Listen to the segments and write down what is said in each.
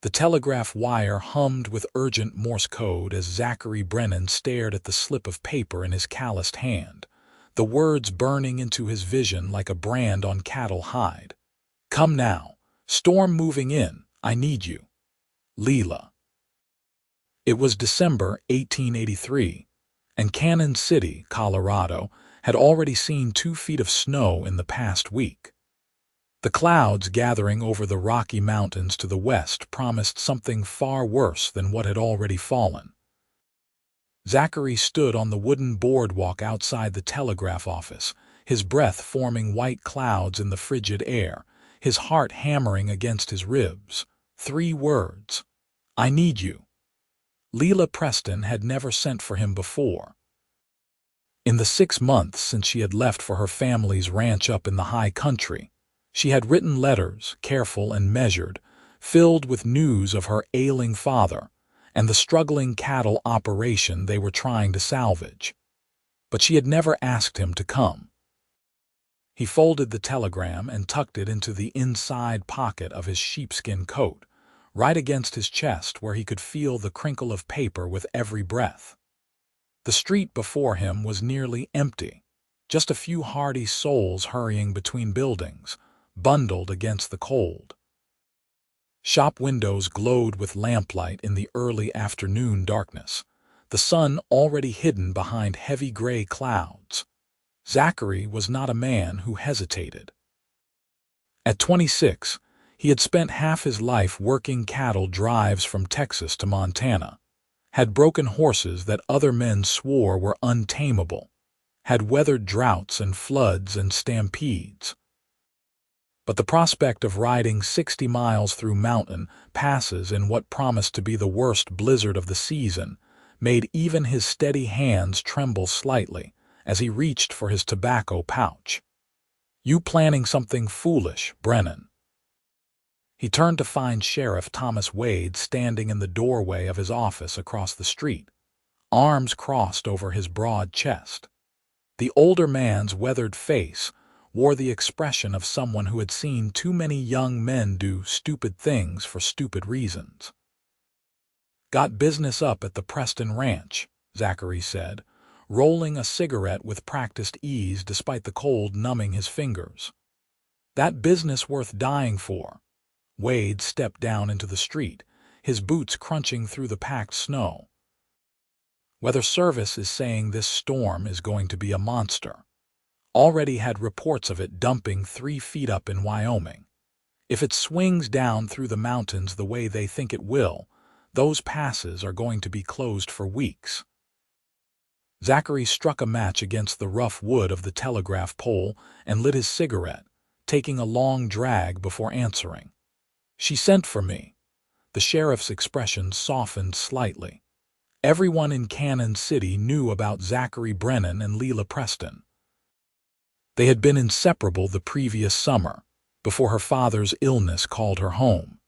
The telegraph wire hummed with urgent Morse code as Zachary Brennan stared at the slip of paper in his calloused hand, the words burning into his vision like a brand on cattle hide. "Come now. Storm moving in. I need you. Leela." It was December 1883, and Cannon City, Colorado, had already seen 2 feet of snow in the past week. The clouds gathering over the Rocky Mountains to the west promised something far worse than what had already fallen. Zachary stood on the wooden boardwalk outside the telegraph office, his breath forming white clouds in the frigid air, his heart hammering against his ribs. 3 words. "I need you." Leela Preston had never sent for him before. In the 6 months since she had left for her family's ranch up in the high country, she had written letters, careful and measured, filled with news of her ailing father and the struggling cattle operation they were trying to salvage. But she had never asked him to come. He folded the telegram and tucked it into the inside pocket of his sheepskin coat, right against his chest where he could feel the crinkle of paper with every breath. The street before him was nearly empty, just a few hardy souls hurrying between buildings, bundled against the cold. Shop windows glowed with lamplight in the early afternoon darkness, the sun already hidden behind heavy gray clouds. Zachary was not a man who hesitated. At 26, he had spent half his life working cattle drives from Texas to Montana, had broken horses that other men swore were untamable, had weathered droughts and floods and stampedes. But the prospect of riding 60 miles through mountain passes in what promised to be the worst blizzard of the season made even his steady hands tremble slightly as he reached for his tobacco pouch. "You planning something foolish, Brennan." He turned to find Sheriff Thomas Wade standing in the doorway of his office across the street, arms crossed over his broad chest. The older man's weathered face wore the expression of someone who had seen too many young men do stupid things for stupid reasons. "Got business up at the Preston Ranch," Zachary said, rolling a cigarette with practiced ease despite the cold numbing his fingers. "That business worth dying for." Wade stepped down into the street, his boots crunching through the packed snow. "Weather Service is saying this storm is going to be a monster. Already had reports of it dumping 3 feet up in Wyoming. If it swings down through the mountains the way they think it will, those passes are going to be closed for weeks." Zachary struck a match against the rough wood of the telegraph pole and lit his cigarette, taking a long drag before answering. "She sent for me." The sheriff's expression softened slightly. Everyone in Cannon City knew about Zachary Brennan and Leela Preston. They had been inseparable the previous summer, before her father's illness called her home.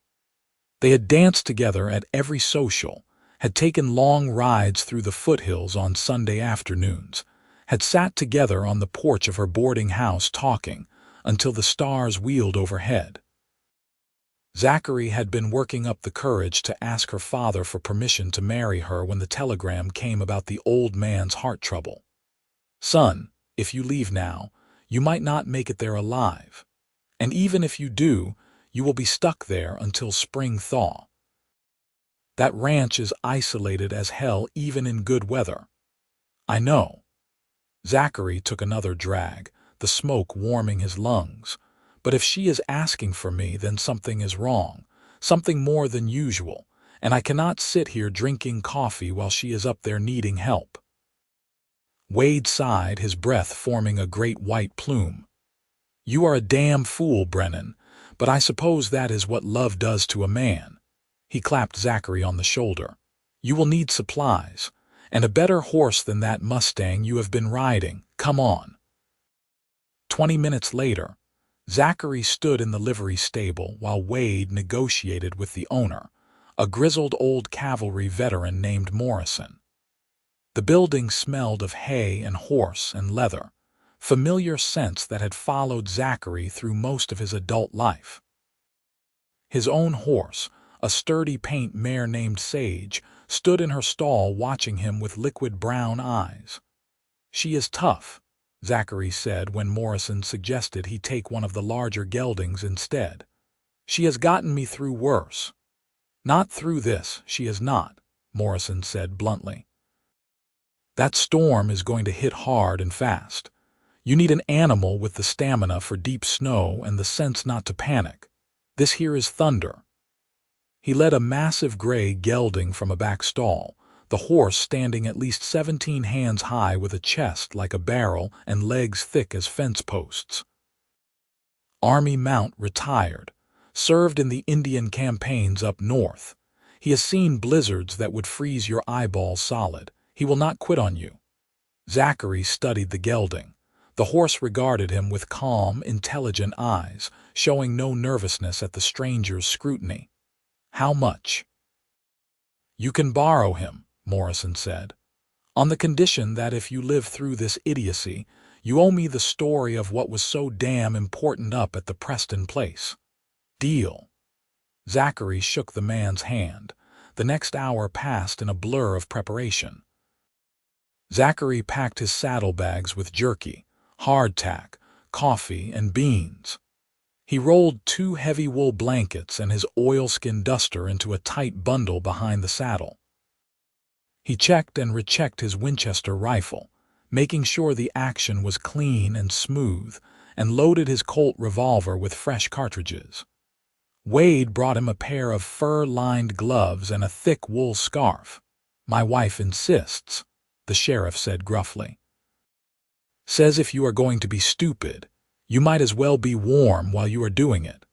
They had danced together at every social, had taken long rides through the foothills on Sunday afternoons, had sat together on the porch of her boarding house talking until the stars wheeled overhead. Zachary had been working up the courage to ask her father for permission to marry her when the telegram came about the old man's heart trouble. "Son, if you leave now, you might not make it there alive. And even if you do, you will be stuck there until spring thaw. That ranch is isolated as hell even in good weather." "I know." Zachary took another drag, the smoke warming his lungs. "But if she is asking for me, then something is wrong, something more than usual, and I cannot sit here drinking coffee while she is up there needing help." Wade sighed, his breath forming a great white plume. "You are a damn fool, Brennan, but I suppose that is what love does to a man." He clapped Zachary on the shoulder. "You will need supplies, and a better horse than that Mustang you have been riding. Come on." 20 minutes later, Zachary stood in the livery stable while Wade negotiated with the owner, a grizzled old cavalry veteran named Morrison. The building smelled of hay and horse and leather, familiar scents that had followed Zachary through most of his adult life. His own horse, a sturdy paint mare named Sage, stood in her stall watching him with liquid brown eyes. "She is tough," Zachary said when Morrison suggested he take one of the larger geldings instead. "She has gotten me through worse." "Not through this, she is not," Morrison said bluntly. "That storm is going to hit hard and fast. You need an animal with the stamina for deep snow and the sense not to panic. This here is Thunder." He led a massive gray gelding from a back stall, the horse standing at least 17 hands high with a chest like a barrel and legs thick as fence posts. Army mount, retired, served in the Indian campaigns up north. He has seen blizzards that would freeze your eyeballs solid. He will not quit on you. Zachary studied the gelding. The horse regarded him with calm, intelligent eyes, showing no nervousness at the stranger's scrutiny. "How much?" "You can borrow him," Morrison said, "on the condition that if you live through this idiocy, you owe me the story of what was so damn important up at the Preston place." "Deal." Zachary shook the man's hand. The next hour passed in a blur of preparation. Zachary packed his saddlebags with jerky, hardtack, coffee, and beans. He rolled 2 heavy wool blankets and his oilskin duster into a tight bundle behind the saddle. He checked and rechecked his Winchester rifle, making sure the action was clean and smooth, and loaded his Colt revolver with fresh cartridges. Wade brought him a pair of fur-lined gloves and a thick wool scarf. "My wife insists," the sheriff said gruffly. "Says if you are going to be stupid, you might as well be warm while you are doing it."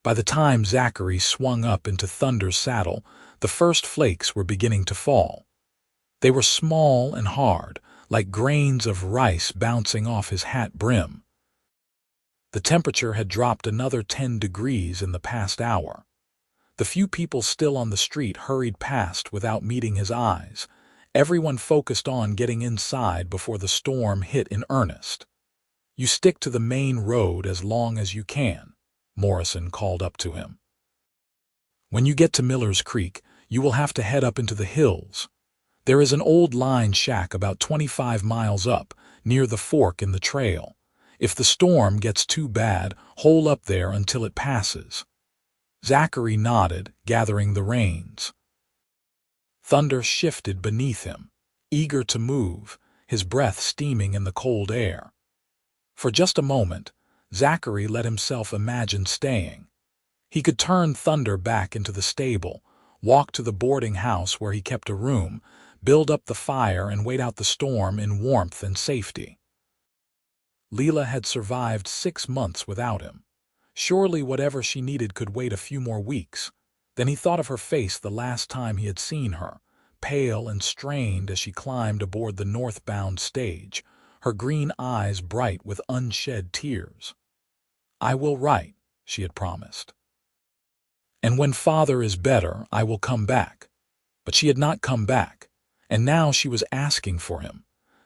By the time Zachary swung up into Thunder's saddle, the first flakes were beginning to fall. They were small and hard, like grains of rice bouncing off his hat brim. The temperature had dropped another 10 degrees in the past hour. The few people still on the street hurried past without meeting his eyes, everyone focused on getting inside before the storm hit in earnest. "You stick to the main road as long as you can," Morrison called up to him. "When you get to Miller's Creek, you will have to head up into the hills. There is an old line shack about 25 miles up, near the fork in the trail. If the storm gets too bad, hole up there until it passes." Zachary nodded, gathering the reins. Thunder shifted beneath him, eager to move, his breath steaming in the cold air. For just a moment, Zachary let himself imagine staying. He could turn Thunder back into the stable, walk to the boarding house where he kept a room, build up the fire and wait out the storm in warmth and safety. Leela had survived 6 months without him. Surely whatever she needed could wait a few more weeks. Then he thought of her face the last time he had seen her, pale and strained as she climbed aboard the northbound stage, her green eyes bright with unshed tears. "I will write," she had promised. "And when Father is better, I will come back." But she had not come back, and now she was asking for him.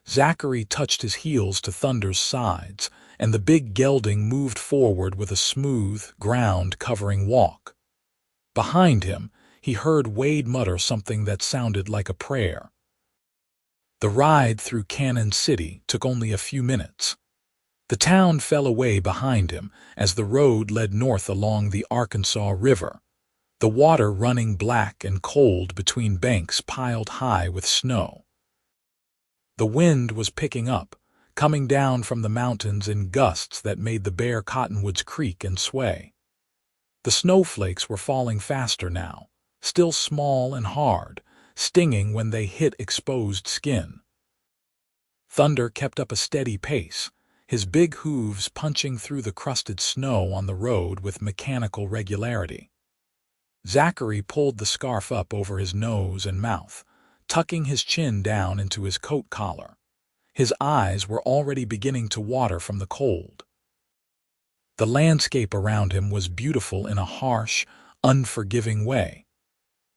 Zachary touched his heels to Thunder's sides, and the big gelding moved forward with a smooth, ground-covering walk. Behind him, he heard Wade mutter something that sounded like a prayer. The ride through Cannon City took only a few minutes. The town fell away behind him as the road led north along the Arkansas River, the water running black and cold between banks piled high with snow. The wind was picking up, coming down from the mountains in gusts that made the bare cottonwoods creak and sway. The snowflakes were falling faster now, still small and hard, stinging when they hit exposed skin. Thunder kept up a steady pace, his big hooves punching through the crusted snow on the road with mechanical regularity. Zachary pulled the scarf up over his nose and mouth, tucking his chin down into his coat collar. His eyes were already beginning to water from the cold. The landscape around him was beautiful in a harsh, unforgiving way.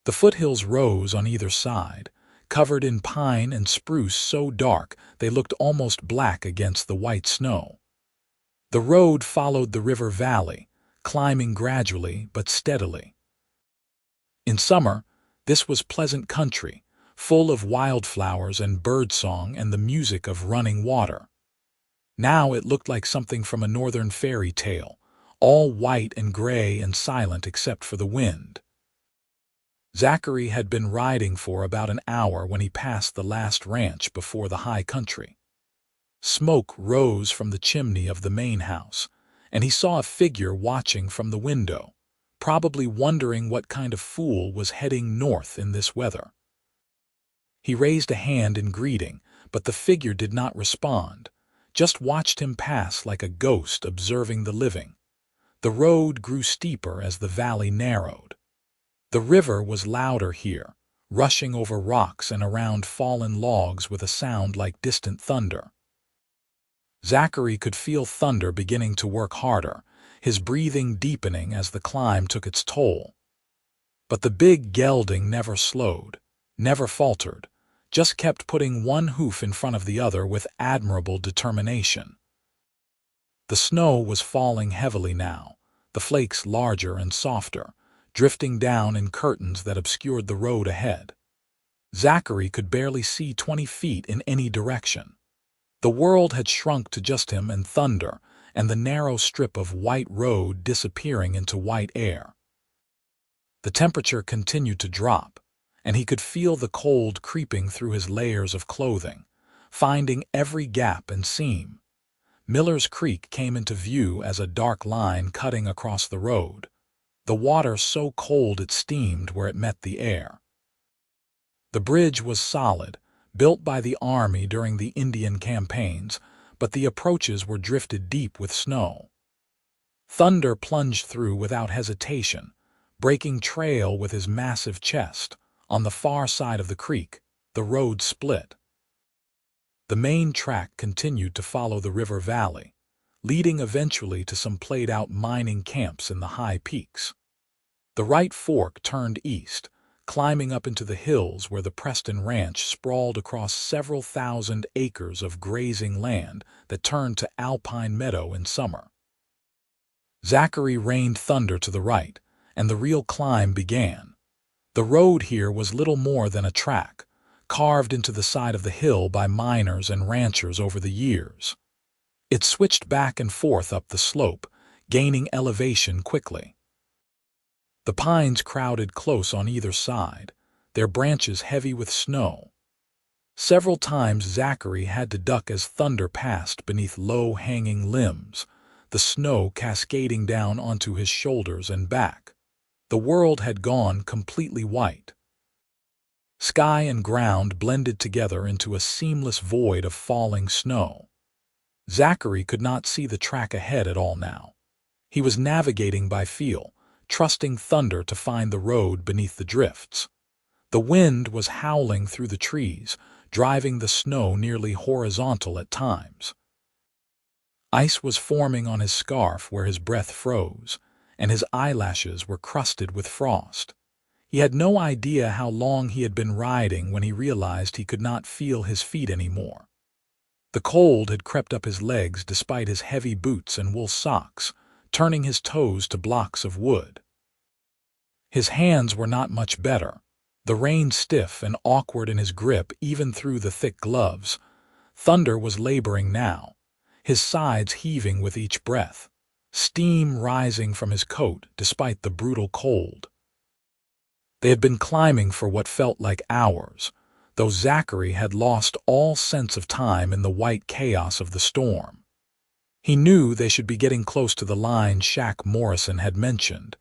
The foothills rose on either side, covered in pine and spruce so dark they looked almost black against the white snow. The road followed the river valley, climbing gradually but steadily. In summer, this was pleasant country, full of wildflowers and birdsong and the music of running water. Now it looked like something from a northern fairy tale, all white and gray and silent except for the wind. Zachary had been riding for about an hour when he passed the last ranch before the high country. Smoke rose from the chimney of the main house, and he saw a figure watching from the window, probably wondering what kind of fool was heading north in this weather. He raised a hand in greeting, but the figure did not respond, just watched him pass like a ghost observing the living. The road grew steeper as the valley narrowed. The river was louder here, rushing over rocks and around fallen logs with a sound like distant thunder. Zachary could feel thunder beginning to work harder, his breathing deepening as the climb took its toll. But the big gelding never slowed, never faltered, just kept putting one hoof in front of the other with admirable determination. The snow was falling heavily now, the flakes larger and softer, drifting down in curtains that obscured the road ahead. Zachary could barely see 20 feet in any direction. The world had shrunk to just him and thunder, and the narrow strip of white road disappearing into white air. The temperature continued to drop, and he could feel the cold creeping through his layers of clothing, finding every gap and seam. Miller's Creek came into view as a dark line cutting across the road, the water so cold it steamed where it met the air. The bridge was solid, built by the army during the Indian campaigns, but the approaches were drifted deep with snow. Thunder plunged through without hesitation, breaking trail with his massive chest. On the far side of the creek, the road split. The main track continued to follow the river valley, leading eventually to some played-out mining camps in the high peaks. The right fork turned east, climbing up into the hills where the Preston Ranch sprawled across several thousand acres of grazing land that turned to alpine meadow in summer. Zachary rained thunder to the right, and the real climb began. The road here was little more than a track, carved into the side of the hill by miners and ranchers over the years. It switched back and forth up the slope, gaining elevation quickly. The pines crowded close on either side, their branches heavy with snow. Several times Zachary had to duck as thunder passed beneath low-hanging limbs, the snow cascading down onto his shoulders and back. The world had gone completely white. Sky and ground blended together into a seamless void of falling snow. Zachary could not see the track ahead at all now. He was navigating by feel, trusting thunder to find the road beneath the drifts. The wind was howling through the trees, driving the snow nearly horizontal at times. Ice was forming on his scarf where his breath froze, and his eyelashes were crusted with frost. He had no idea how long he had been riding when he realized he could not feel his feet anymore. The cold had crept up his legs despite his heavy boots and wool socks, turning his toes to blocks of wood. His hands were not much better, the rein stiff and awkward in his grip even through the thick gloves. Thunder was laboring now, his sides heaving with each breath, steam rising from his coat despite the brutal cold. They had been climbing for what felt like hours, though Zachary had lost all sense of time in the white chaos of the storm. He knew they should be getting close to the line Shaq Morrison had mentioned,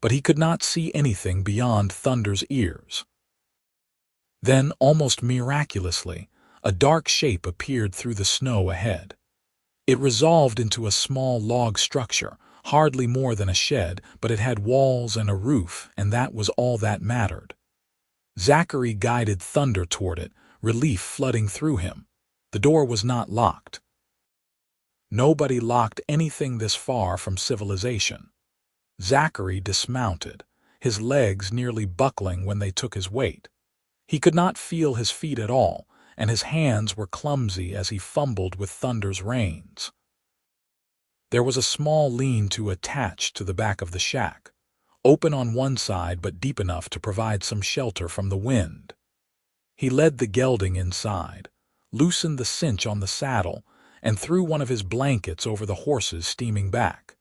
but he could not see anything beyond Thunder's ears. Then, almost miraculously, a dark shape appeared through the snow ahead. It resolved into a small log structure, hardly more than a shed, but it had walls and a roof, and that was all that mattered. Zachary guided Thunder toward it, relief flooding through him. The door was not locked. Nobody locked anything this far from civilization. Zachary dismounted, his legs nearly buckling when they took his weight. He could not feel his feet at all, and his hands were clumsy as he fumbled with Thunder's reins. There was a small lean-to attached to the back of the shack. open on one side but deep enough to provide some shelter from the wind. He led the gelding inside, loosened the cinch on the saddle, and threw one of his blankets over the horse's steaming back.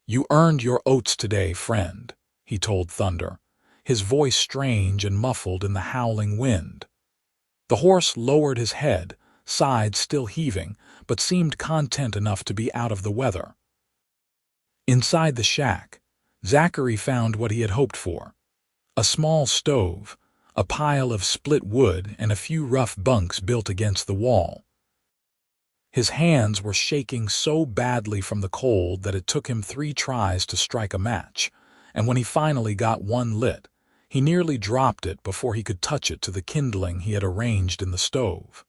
"You earned your oats today, friend," he told Thunder, his voice strange and muffled in the howling wind. The horse lowered his head, sides still heaving, but seemed content enough to be out of the weather. Inside the shack, Zachary found what he had hoped for: a small stove, a pile of split wood, and a few rough bunks built against the wall. His hands were shaking so badly from the cold that it took him 3 tries to strike a match, and when he finally got one lit, he nearly dropped it before he could touch it to the kindling he had arranged in the stove.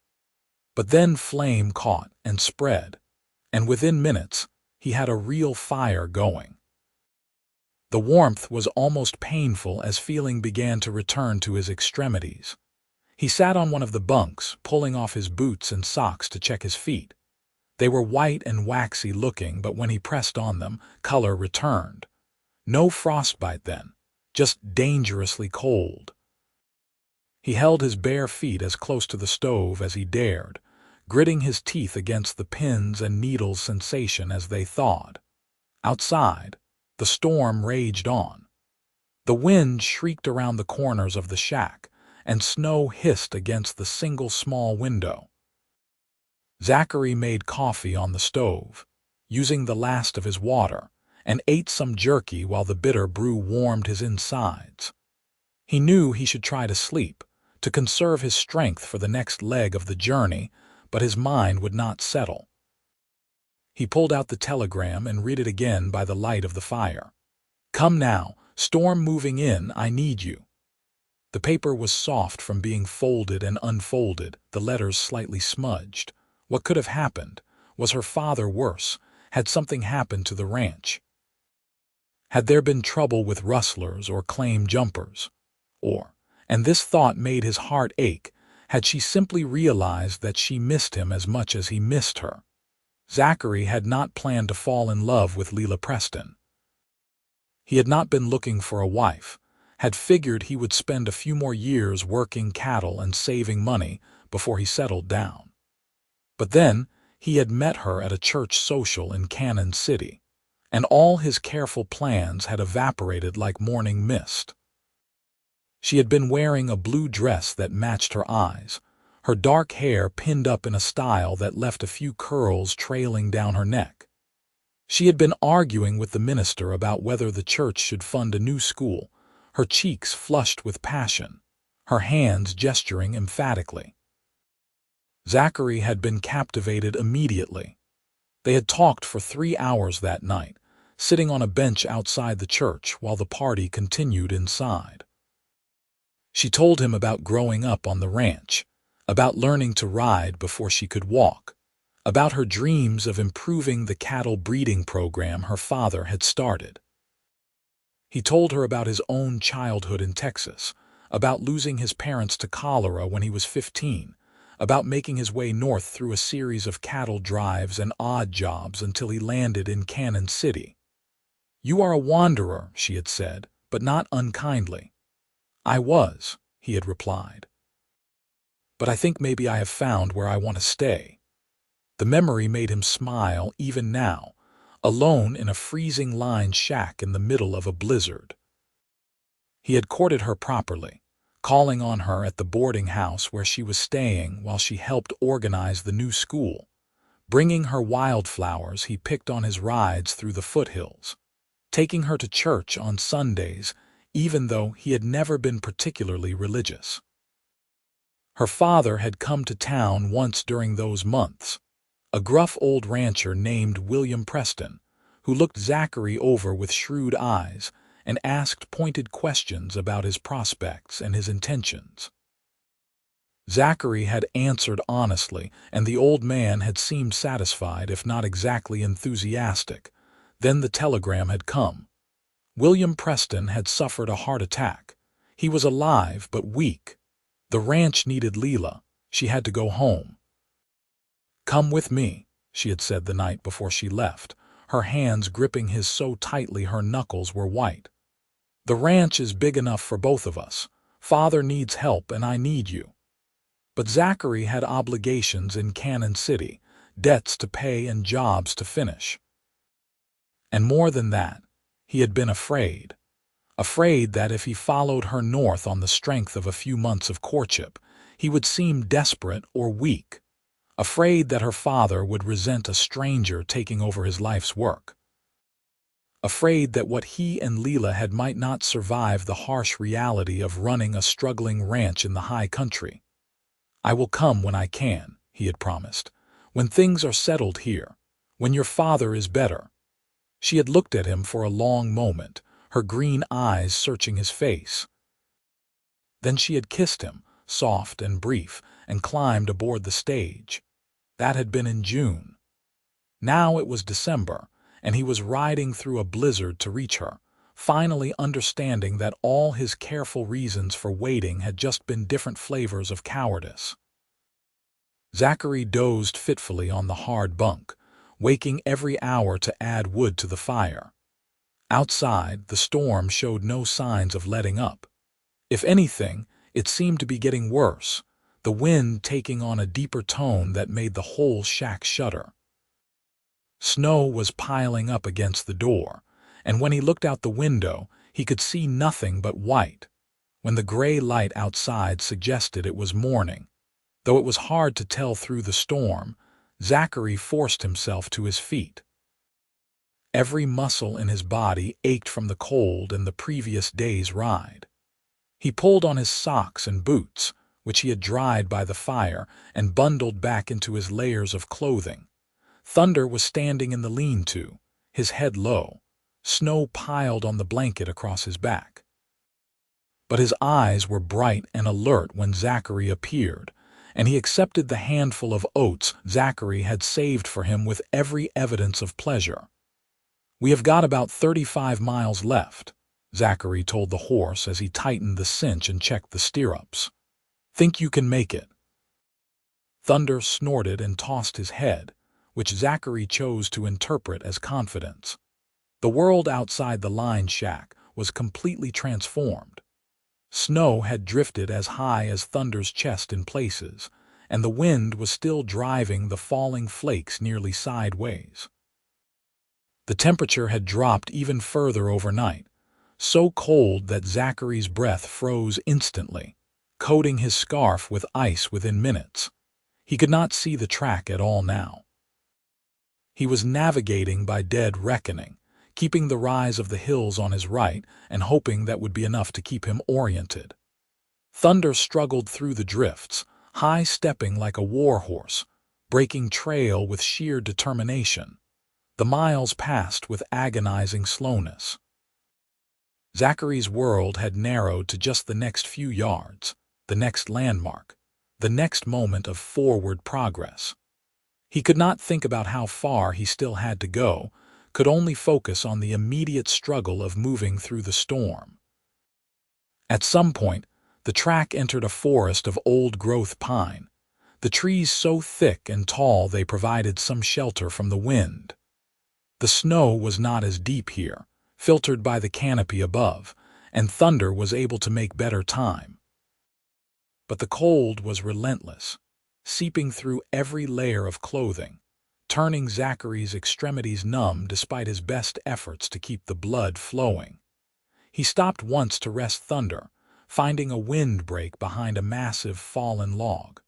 But then flame caught and spread, and within minutes he had a real fire going. The warmth was almost painful as feeling began to return to his extremities. He sat on one of the bunks, pulling off his boots and socks to check his feet. They were white and waxy looking, but when he pressed on them, color returned. No frostbite then, just dangerously cold. He held his bare feet as close to the stove as he dared, gritting his teeth against the pins and needles sensation as they thawed. Outside, the storm raged on. The wind shrieked around the corners of the shack, and snow hissed against the single small window. Zachary made coffee on the stove, using the last of his water, and ate some jerky while the bitter brew warmed his insides. He knew he should try to sleep, to conserve his strength for the next leg of the journey, but his mind would not settle. He pulled out the telegram and read it again by the light of the fire. "Come now, storm moving in, I need you." The paper was soft from being folded and unfolded, the letters slightly smudged. What could have happened? Was her father worse? Had something happened to the ranch? Had there been trouble with rustlers or claim jumpers? Or, and this thought made his heart ache, had she simply realized that she missed him as much as he missed her? Zachary had not planned to fall in love with Leela Preston. He had not been looking for a wife, had figured he would spend a few more years working cattle and saving money before he settled down. But then he had met her at a church social in Cannon City, and all his careful plans had evaporated like morning mist. She had been wearing a blue dress that matched her eyes, her dark hair pinned up in a style that left a few curls trailing down her neck. She had been arguing with the minister about whether the church should fund a new school, her cheeks flushed with passion, her hands gesturing emphatically. Zachary had been captivated immediately. They had talked for 3 hours that night, sitting on a bench outside the church while the party continued inside. She told him about growing up on the ranch, about learning to ride before she could walk, about her dreams of improving the cattle breeding program her father had started. He told her about his own childhood in Texas, about losing his parents to cholera when he was 15, about making his way north through a series of cattle drives and odd jobs until he landed in Cannon City. "You are a wanderer," she had said, but not unkindly. "I was," he had replied. "But I think maybe I have found where I want to stay." The memory made him smile even now, alone in a freezing-lined shack in the middle of a blizzard. He had courted her properly, calling on her at the boarding house where she was staying while she helped organize the new school, bringing her wildflowers he picked on his rides through the foothills, taking her to church on Sundays, even though he had never been particularly religious. Her father had come to town once during those months, a gruff old rancher named William Preston, who looked Zachary over with shrewd eyes and asked pointed questions about his prospects and his intentions. Zachary had answered honestly, and the old man had seemed satisfied, if not exactly enthusiastic. Then the telegram had come. William Preston had suffered a heart attack. He was alive but weak. The ranch needed Leela. She had to go home. "Come with me," she had said the night before she left, her hands gripping his so tightly her knuckles were white. "The ranch is big enough for both of us. Father needs help and I need you." But Zachary had obligations in Cannon City, debts to pay and jobs to finish. And more than that, he had been afraid. Afraid that if he followed her north on the strength of a few months of courtship, he would seem desperate or weak. Afraid that her father would resent a stranger taking over his life's work. Afraid that what he and Leela had might not survive the harsh reality of running a struggling ranch in the high country. "I will come when I can," he had promised. "When things are settled here. When your father is better." She had looked at him for a long moment, her green eyes searching his face. Then she had kissed him, soft and brief, and climbed aboard the stage. That had been in June. Now it was December, and he was riding through a blizzard to reach her, finally understanding that all his careful reasons for waiting had just been different flavors of cowardice. Zachary dozed fitfully on the hard bunk, waking every hour to add wood to the fire. Outside, the storm showed no signs of letting up. If anything, it seemed to be getting worse, the wind taking on a deeper tone that made the whole shack shudder. Snow was piling up against the door, and when he looked out the window, he could see nothing but white, when the gray light outside suggested it was morning. Though it was hard to tell through the storm, Zachary forced himself to his feet. Every muscle in his body ached from the cold and the previous day's ride. He pulled on his socks and boots, which he had dried by the fire, and bundled back into his layers of clothing. Thunder was standing in the lean-to, his head low, snow piled on the blanket across his back. But his eyes were bright and alert when Zachary appeared, and he accepted the handful of oats Zachary had saved for him with every evidence of pleasure. "We have got about 35 miles left," Zachary told the horse as he tightened the cinch and checked the stirrups. "Think you can make it?" Thunder snorted and tossed his head, which Zachary chose to interpret as confidence. The world outside the line shack was completely transformed. Snow had drifted as high as Thunder's chest in places, and the wind was still driving the falling flakes nearly sideways. The temperature had dropped even further overnight, so cold that Zachary's breath froze instantly, coating his scarf with ice within minutes. He could not see the track at all now. He was navigating by dead reckoning, keeping the rise of the hills on his right and hoping that would be enough to keep him oriented. Thunder struggled through the drifts, high-stepping like a war-horse, breaking trail with sheer determination. The miles passed with agonizing slowness. Zachary's world had narrowed to just the next few yards, the next landmark, the next moment of forward progress. He could not think about how far he still had to go, could only focus on the immediate struggle of moving through the storm. At some point, the track entered a forest of old-growth pine, the trees so thick and tall they provided some shelter from the wind. The snow was not as deep here, filtered by the canopy above, and Thunder was able to make better time. But the cold was relentless, seeping through every layer of clothing, turning Zachary's extremities numb despite his best efforts to keep the blood flowing. He stopped once to rest Thunder, finding a windbreak behind a massive fallen log.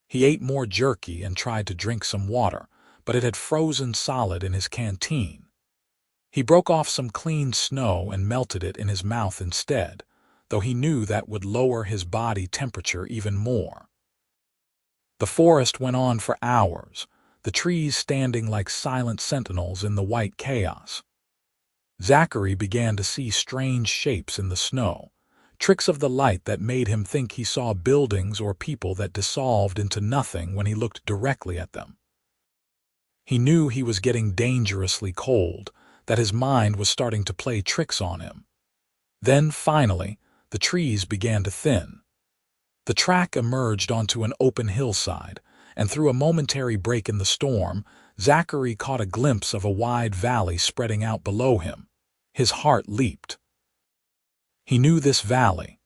He ate more jerky and tried to drink some water, but it had frozen solid in his canteen. He broke off some clean snow and melted it in his mouth instead, though he knew that would lower his body temperature even more. The forest went on for hours, the trees standing like silent sentinels in the white chaos. Zachary began to see strange shapes in the snow, tricks of the light that made him think he saw buildings or people that dissolved into nothing when he looked directly at them. He knew he was getting dangerously cold, that his mind was starting to play tricks on him. Then, finally, the trees began to thin. The track emerged onto an open hillside, and through a momentary break in the storm, Zachary caught a glimpse of a wide valley spreading out below him. His heart leaped. He knew this valley.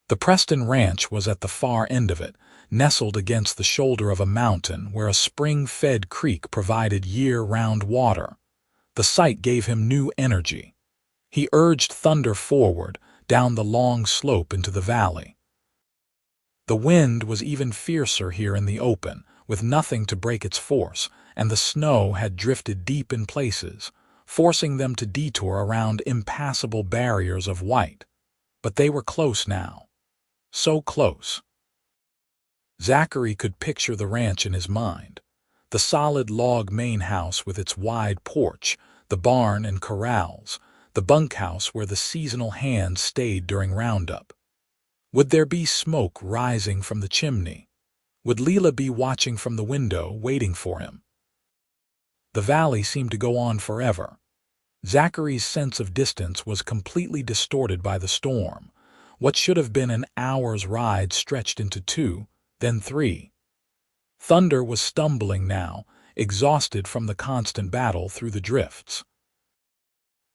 The Preston Ranch was at the far end of it, nestled against the shoulder of a mountain where a spring-fed creek provided year-round water. The sight gave him new energy. He urged Thunder forward, down the long slope into the valley. The wind was even fiercer here in the open, with nothing to break its force, and the snow had drifted deep in places, forcing them to detour around impassable barriers of white. But they were close now. So close. Zachary could picture the ranch in his mind. The solid log main house with its wide porch, the barn and corrals, the bunkhouse where the seasonal hands stayed during roundup. Would there be smoke rising from the chimney? Would Leela be watching from the window, waiting for him? The valley seemed to go on forever. Zachary's sense of distance was completely distorted by the storm. What should have been an hour's ride stretched into 2, then 3. Thunder was stumbling now, exhausted from the constant battle through the drifts.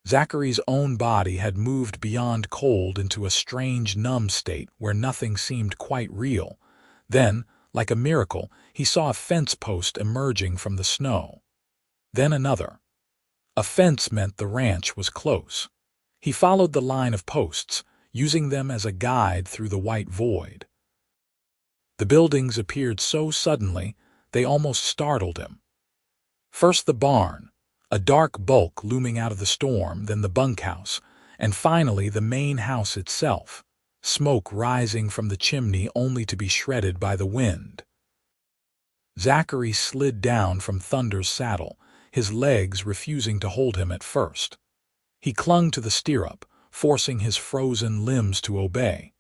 Zachary's own body had moved beyond cold into a strange numb state where nothing seemed quite real. Then, like a miracle, he saw a fence post emerging from the snow. Then another. A fence meant the ranch was close. He followed the line of posts, using them as a guide through the white void. The buildings appeared so suddenly, they almost startled him. First the barn, a dark bulk looming out of the storm, then the bunkhouse, and finally the main house itself, smoke rising from the chimney only to be shredded by the wind. Zachary slid down from Thunder's saddle, his legs refusing to hold him at first. He clung to the stirrup, forcing his frozen limbs to obey.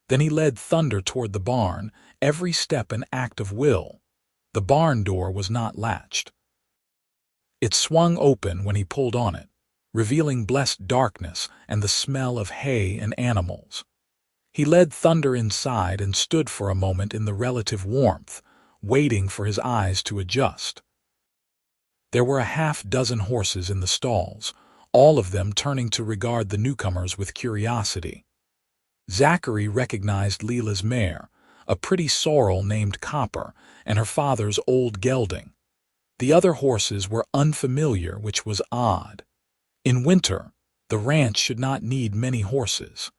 Then he led Thunder toward the barn, every step an act of will. The barn door was not latched. It swung open when he pulled on it, revealing blessed darkness and the smell of hay and animals. He led Thunder inside and stood for a moment in the relative warmth, waiting for his eyes to adjust. There were a half-dozen horses in the stalls, all of them turning to regard the newcomers with curiosity. Zachary recognized Leela's mare, a pretty sorrel named Copper, and her father's old gelding. The other horses were unfamiliar, which was odd. In winter, the ranch should not need many horses.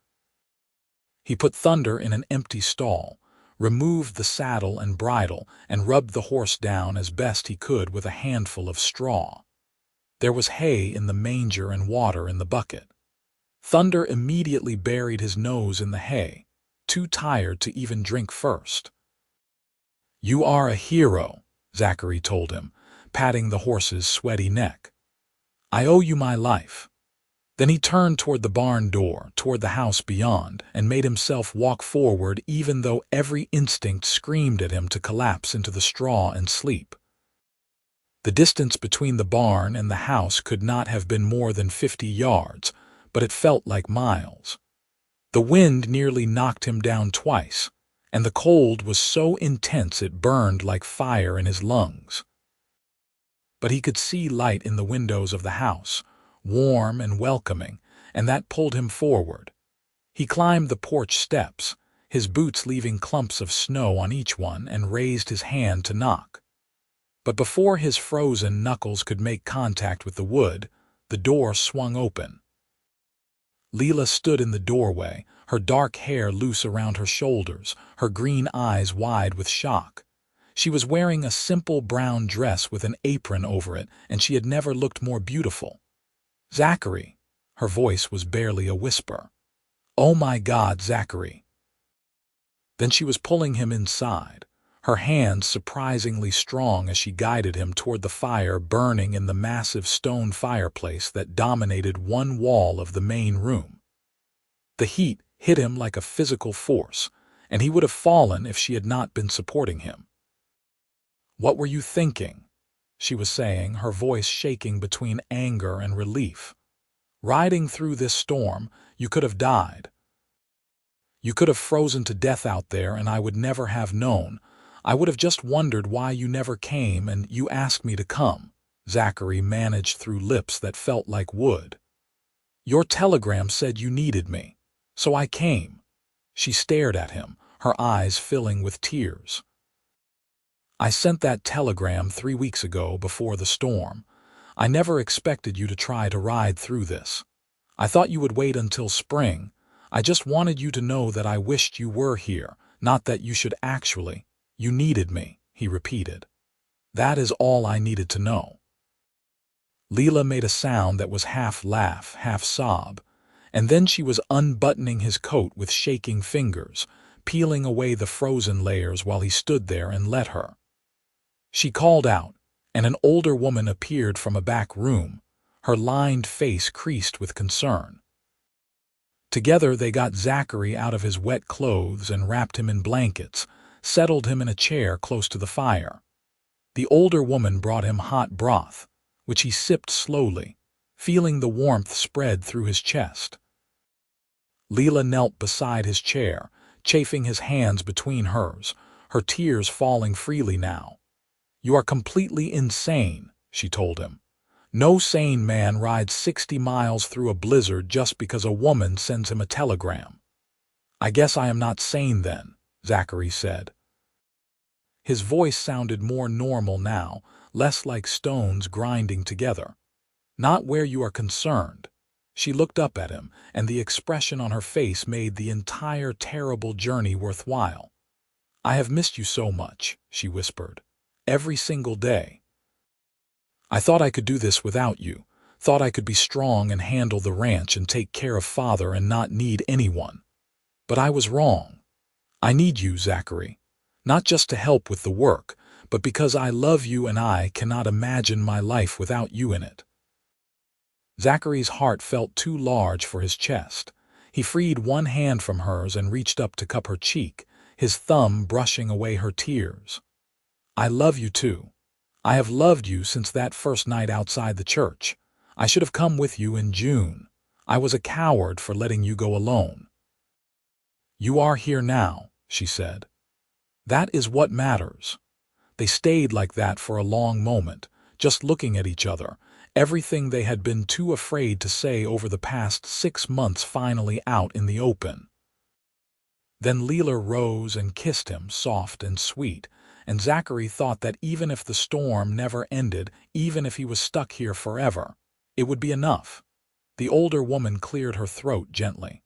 He put Thunder in an empty stall, removed the saddle and bridle, and rubbed the horse down as best he could with a handful of straw. There was hay in the manger and water in the bucket. Thunder immediately buried his nose in the hay, too tired to even drink first. "You are a hero," Zachary told him, patting the horse's sweaty neck. "I owe you my life." Then he turned toward the barn door, toward the house beyond, and made himself walk forward even though every instinct screamed at him to collapse into the straw and sleep. The distance between the barn and the house could not have been more than 50 yards, but it felt like miles. The wind nearly knocked him down twice, and the cold was so intense it burned like fire in his lungs. But he could see light in the windows of the house, warm and welcoming, and that pulled him forward. He climbed the porch steps, his boots leaving clumps of snow on each one, and raised his hand to knock. But before his frozen knuckles could make contact with the wood, the door swung open. Leela stood in the doorway, her dark hair loose around her shoulders, her green eyes wide with shock. She was wearing a simple brown dress with an apron over it, and she had never looked more beautiful. "Zachary," her voice was barely a whisper. "Oh my God, Zachary." Then she was pulling him inside, her hands surprisingly strong as she guided him toward the fire burning in the massive stone fireplace that dominated one wall of the main room. The heat hit him like a physical force, and he would have fallen if she had not been supporting him. "What were you thinking?" she was saying, her voice shaking between anger and relief. "Riding through this storm, you could have died. You could have frozen to death out there, and I would never have known. I would have just wondered why you never came, and you asked me to come, Zachary managed through lips that felt like wood. Your telegram said you needed me, so I came. She stared at him, her eyes filling with tears. I sent that telegram 3 weeks ago before the storm. I never expected you to try to ride through this. I thought you would wait until spring. I just wanted you to know that I wished you were here, not that you should actually. You needed me, he repeated. That is all I needed to know. Leela made a sound that was half laugh, half sob, and then she was unbuttoning his coat with shaking fingers, peeling away the frozen layers while he stood there and let her. She called out, and an older woman appeared from a back room, her lined face creased with concern. Together they got Zachary out of his wet clothes and wrapped him in blankets, settled him in a chair close to the fire. The older woman brought him hot broth, which he sipped slowly, feeling the warmth spread through his chest. Leela knelt beside his chair, chafing his hands between hers, her tears falling freely now. You are completely insane, she told him. No sane man rides 60 miles through a blizzard just because a woman sends him a telegram. I guess I am not sane then, Zachary said. His voice sounded more normal now, less like stones grinding together. Not where you are concerned. She looked up at him, and the expression on her face made the entire terrible journey worthwhile. I have missed you so much, she whispered. Every single day. I thought I could do this without you, thought I could be strong and handle the ranch and take care of Father and not need anyone. But I was wrong. I need you, Zachary. Not just to help with the work, but because I love you and I cannot imagine my life without you in it. Zachary's heart felt too large for his chest. He freed one hand from hers and reached up to cup her cheek, his thumb brushing away her tears. I love you too. I have loved you since that first night outside the church. I should have come with you in June. I was a coward for letting you go alone. You are here now, she said. That is what matters. They stayed like that for a long moment, just looking at each other, everything they had been too afraid to say over the past 6 months finally out in the open. Then Leela rose and kissed him, soft and sweet, and Zachary thought that even if the storm never ended, even if he was stuck here forever, it would be enough. The older woman cleared her throat gently.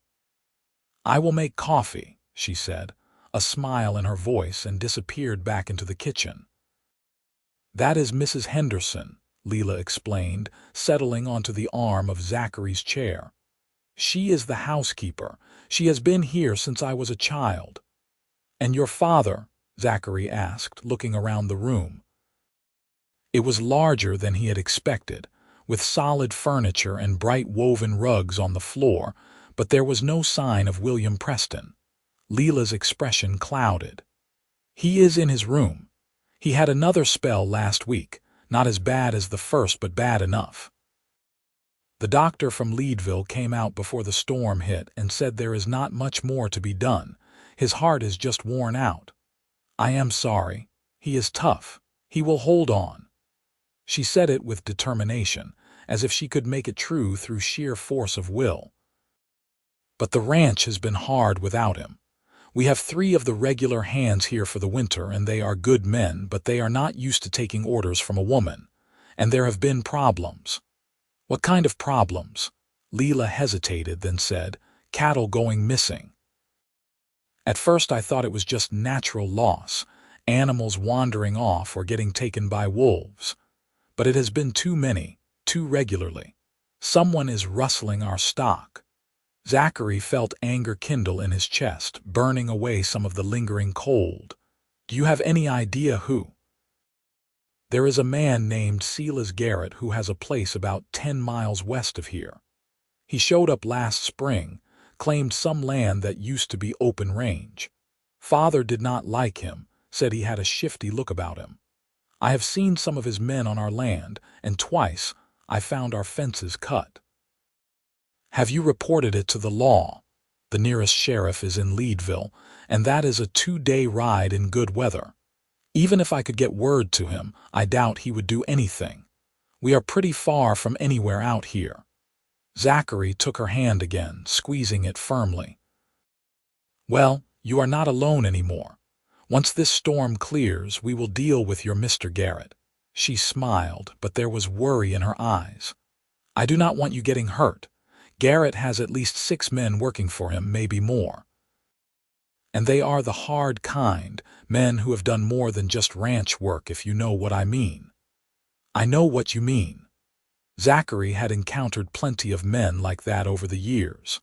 I will make coffee, she said, a smile in her voice, and disappeared back into the kitchen. That is Mrs. Henderson, Leela explained, settling onto the arm of Zachary's chair. She is the housekeeper. She has been here since I was a child. And your father? Zachary asked, looking around the room. It was larger than he had expected, with solid furniture and bright woven rugs on the floor, but there was no sign of William Preston. Leela's expression clouded. He is in his room. He had another spell last week, not as bad as the first but bad enough. The doctor from Leadville came out before the storm hit and said there is not much more to be done. His heart is just worn out. I am sorry. He is tough. He will hold on. She said it with determination, as if she could make it true through sheer force of will. But the ranch has been hard without him. We have 3 of the regular hands here for the winter, and they are good men, but they are not used to taking orders from a woman. And there have been problems. What kind of problems? Leela hesitated, then said, cattle going missing. At first I thought it was just natural loss, animals wandering off or getting taken by wolves. But it has been too many, too regularly. Someone is rustling our stock. Zachary felt anger kindle in his chest, burning away some of the lingering cold. Do you have any idea who? There is a man named Silas Garrett who has a place about 10 miles west of here. He showed up last spring, claimed some land that used to be open range. Father did not like him, said he had a shifty look about him. I have seen some of his men on our land, and twice I found our fences cut. Have you reported it to the law? The nearest sheriff is in Leadville, and that is a 2-day ride in good weather. Even if I could get word to him, I doubt he would do anything. We are pretty far from anywhere out here." Zachary took her hand again, squeezing it firmly. "Well, you are not alone anymore. Once this storm clears, we will deal with your Mr. Garrett." She smiled, but there was worry in her eyes. "I do not want you getting hurt. Garrett has at least 6 men working for him, maybe more. And they are the hard kind, men who have done more than just ranch work, if you know what I mean." "I know what you mean." Zachary had encountered plenty of men like that over the years.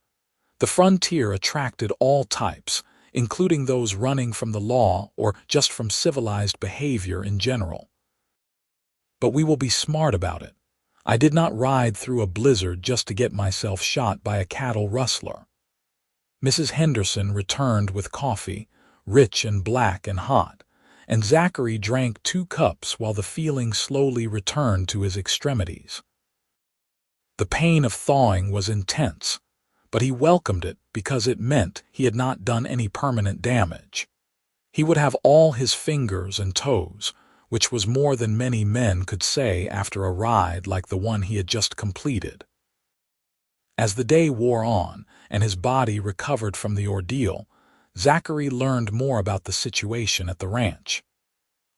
The frontier attracted all types, including those running from the law or just from civilized behavior in general. "But we will be smart about it. I did not ride through a blizzard just to get myself shot by a cattle rustler." Mrs. Henderson returned with coffee, rich and black and hot, and Zachary drank 2 cups while the feeling slowly returned to his extremities. The pain of thawing was intense, but he welcomed it because it meant he had not done any permanent damage. He would have all his fingers and toes, which was more than many men could say after a ride like the one he had just completed. As the day wore on and his body recovered from the ordeal, Zachary learned more about the situation at the ranch.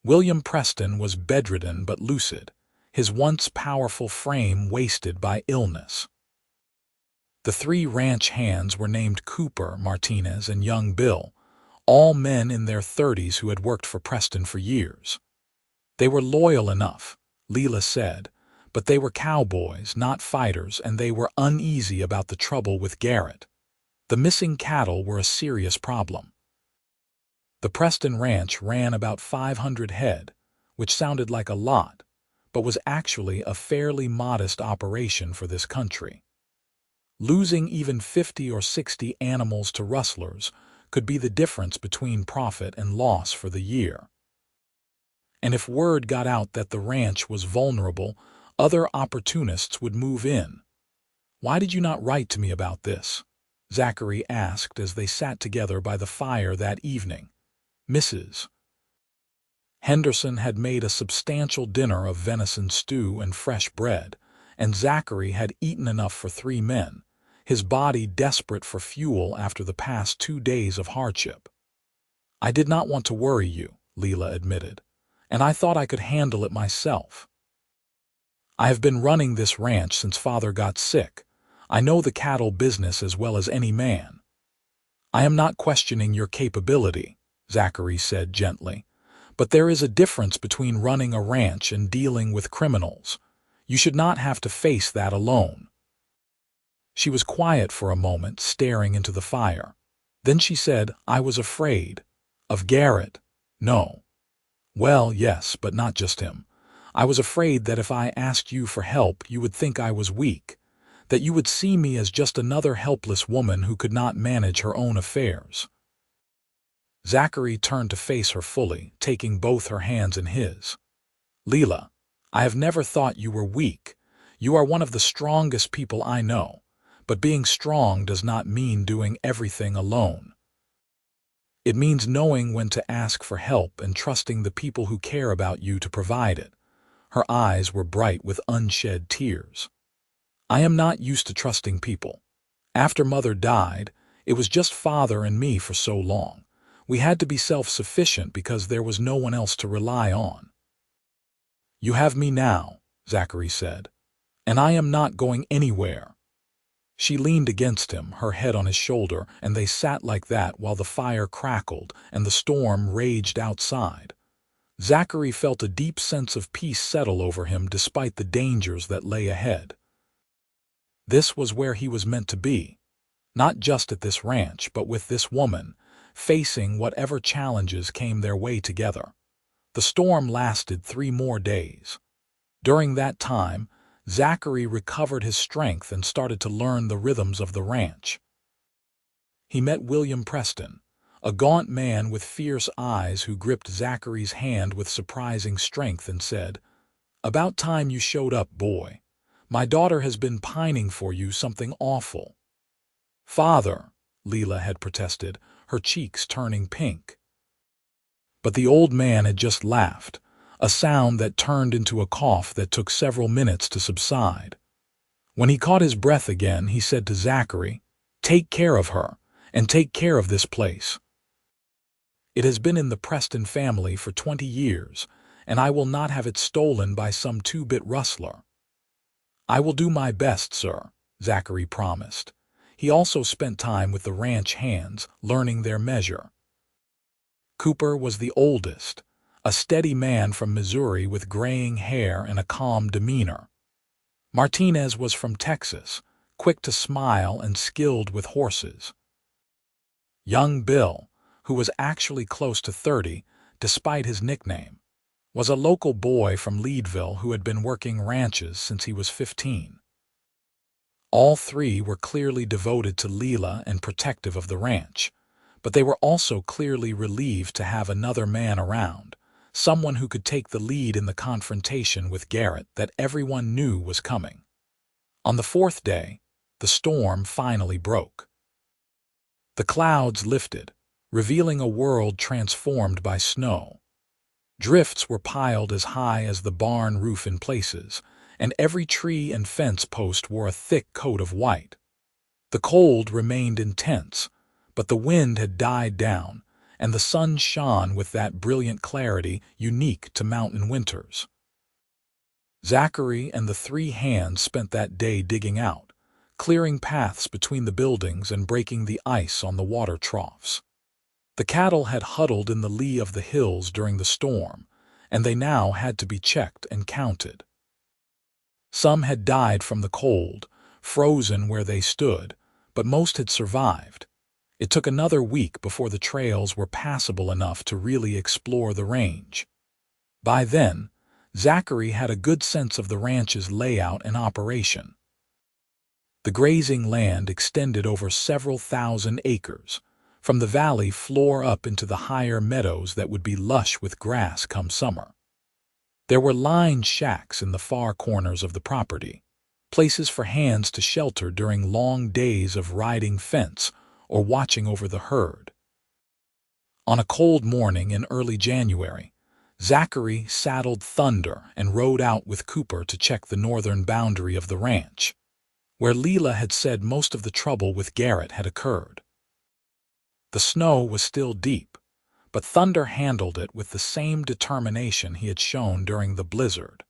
William Preston was bedridden but lucid, his once powerful frame wasted by illness. The 3 ranch hands were named Cooper, Martinez, and young Bill, all men in their 30s who had worked for Preston for years. They were loyal enough, Leela said, but they were cowboys, not fighters, and they were uneasy about the trouble with Garrett. The missing cattle were a serious problem. The Preston Ranch ran about 500 head, which sounded like a lot, but was actually a fairly modest operation for this country. Losing even 50 or 60 animals to rustlers could be the difference between profit and loss for the year. And if word got out that the ranch was vulnerable, other opportunists would move in. "Why did you not write to me about this?" Zachary asked as they sat together by the fire that evening. Mrs. Henderson had made a substantial dinner of venison stew and fresh bread, and Zachary had eaten enough for 3 men, his body desperate for fuel after the past 2 days of hardship. "I did not want to worry you," Leela admitted, "and I thought I could handle it myself. I have been running this ranch since Father got sick. I know the cattle business as well as any man." "I am not questioning your capability," Zachary said gently, "but there is a difference between running a ranch and dealing with criminals. You should not have to face that alone." She was quiet for a moment, staring into the fire. Then she said, "I was afraid." "Of Garrett?" "No." "Well, yes, but not just him. I was afraid that if I asked you for help, you would think I was weak, that you would see me as just another helpless woman who could not manage her own affairs." Zachary turned to face her fully, taking both her hands in his. "Leela, I have never thought you were weak. You are one of the strongest people I know, but being strong does not mean doing everything alone. It means knowing when to ask for help and trusting the people who care about you to provide it." Her eyes were bright with unshed tears. "I am not used to trusting people. After Mother died, it was just Father and me for so long. We had to be self-sufficient because there was no one else to rely on." "You have me now," Zachary said, "and I am not going anywhere." She leaned against him, her head on his shoulder, and they sat like that while the fire crackled and the storm raged outside. Zachary felt a deep sense of peace settle over him despite the dangers that lay ahead. This was where he was meant to be, not just at this ranch, but with this woman, facing whatever challenges came their way together. The storm lasted 3 more days. During that time, Zachary recovered his strength and started to learn the rhythms of the ranch. He met William Preston, a gaunt man with fierce eyes who gripped Zachary's hand with surprising strength and said, "About time you showed up, boy. My daughter has been pining for you, something awful." "Father," Leela had protested, her cheeks turning pink. But the old man had just laughed, a sound that turned into a cough that took several minutes to subside. When he caught his breath again, he said to Zachary, "Take care of her, and take care of this place. It has been in the Preston family for 20 years, and I will not have it stolen by some two-bit rustler." "I will do my best, sir," Zachary promised. He also spent time with the ranch hands, learning their measure. Cooper was the oldest, a steady man from Missouri with graying hair and a calm demeanor. Martinez was from Texas, quick to smile and skilled with horses. Young Bill, who was actually close to 30, despite his nickname, was a local boy from Leadville who had been working ranches since he was 15. All three were clearly devoted to Leela and protective of the ranch, but they were also clearly relieved to have another man around, someone who could take the lead in the confrontation with Garrett that everyone knew was coming. On the fourth day, the storm finally broke. The clouds lifted, revealing a world transformed by snow. Drifts were piled as high as the barn roof in places, and every tree and fence post wore a thick coat of white. The cold remained intense, but the wind had died down, and the sun shone with that brilliant clarity unique to mountain winters. Zachary and the three hands spent that day digging out, clearing paths between the buildings and breaking the ice on the water troughs. The cattle had huddled in the lee of the hills during the storm, and they now had to be checked and counted. Some had died from the cold, frozen where they stood, but most had survived. It took another week before the trails were passable enough to really explore the range. By then, Zachary had a good sense of the ranch's layout and operation. The grazing land extended over several thousand acres, from the valley floor up into the higher meadows that would be lush with grass come summer. There were lined shacks in the far corners of the property, places for hands to shelter during long days of riding fence or watching over the herd. On a cold morning in early January, Zachary saddled Thunder and rode out with Cooper to check the northern boundary of the ranch, where Leela had said most of the trouble with Garrett had occurred. The snow was still deep, but Thunder handled it with the same determination he had shown during the blizzard,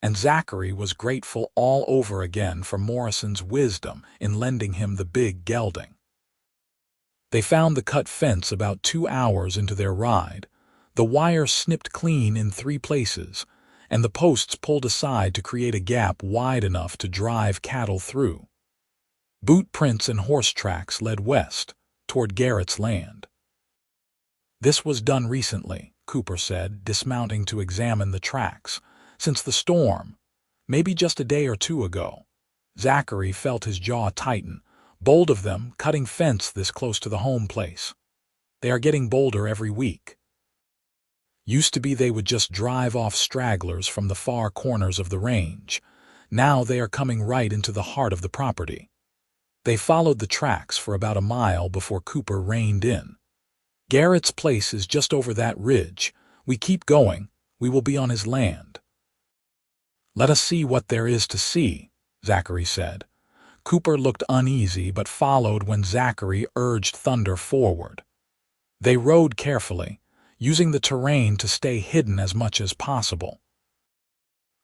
and Zachary was grateful all over again for Morrison's wisdom in lending him the big gelding. They found the cut fence about 2 hours into their ride, the wire snipped clean in 3 places, and the posts pulled aside to create a gap wide enough to drive cattle through. Boot prints and horse tracks led west, toward Garrett's land. "This was done recently," Cooper said, dismounting to examine the tracks. "Since the storm, maybe just a day or 2 ago." Zachary felt his jaw tighten. "Bold of them, cutting fence this close to the home place. They are getting bolder every week. Used to be they would just drive off stragglers from the far corners of the range. Now they are coming right into the heart of the property." They followed the tracks for about a mile before Cooper reined in. "Garrett's place is just over that ridge. We keep going, we will be on his land." "Let us see what there is to see," Zachary said. Cooper looked uneasy but followed when Zachary urged Thunder forward. They rode carefully, using the terrain to stay hidden as much as possible.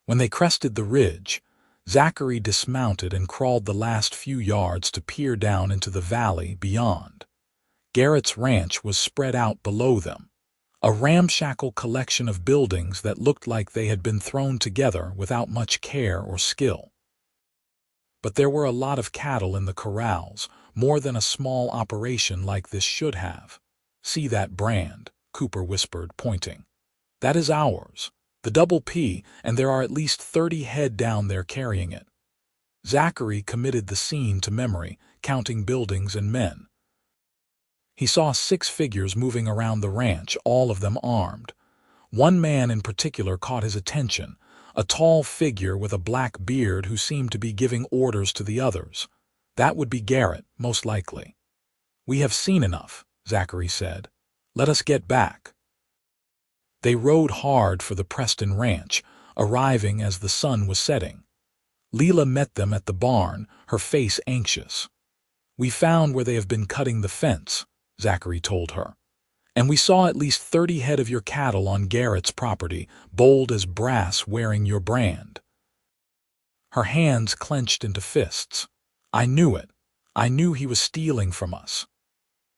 When they crested the ridge, Zachary dismounted and crawled the last few yards to peer down into the valley beyond. Garrett's ranch was spread out below them, a ramshackle collection of buildings that looked like they had been thrown together without much care or skill. But there were a lot of cattle in the corrals, more than a small operation like this should have. "See that brand," Cooper whispered, pointing. "That is ours, the Double P, and there are at least 30 head down there carrying it." Zachary committed the scene to memory, counting buildings and men. He saw 6 figures moving around the ranch, all of them armed. One man in particular caught his attention, a tall figure with a black beard who seemed to be giving orders to the others. That would be Garrett, most likely. "We have seen enough," Zachary said. "Let us get back." They rode hard for the Preston ranch, arriving as the sun was setting. Leela met them at the barn, her face anxious. "We found where they have been cutting the fence," Zachary told her. "And we saw at least 30 head of your cattle on Garrett's property, bold as brass, wearing your brand." Her hands clenched into fists. "I knew it. I knew he was stealing from us."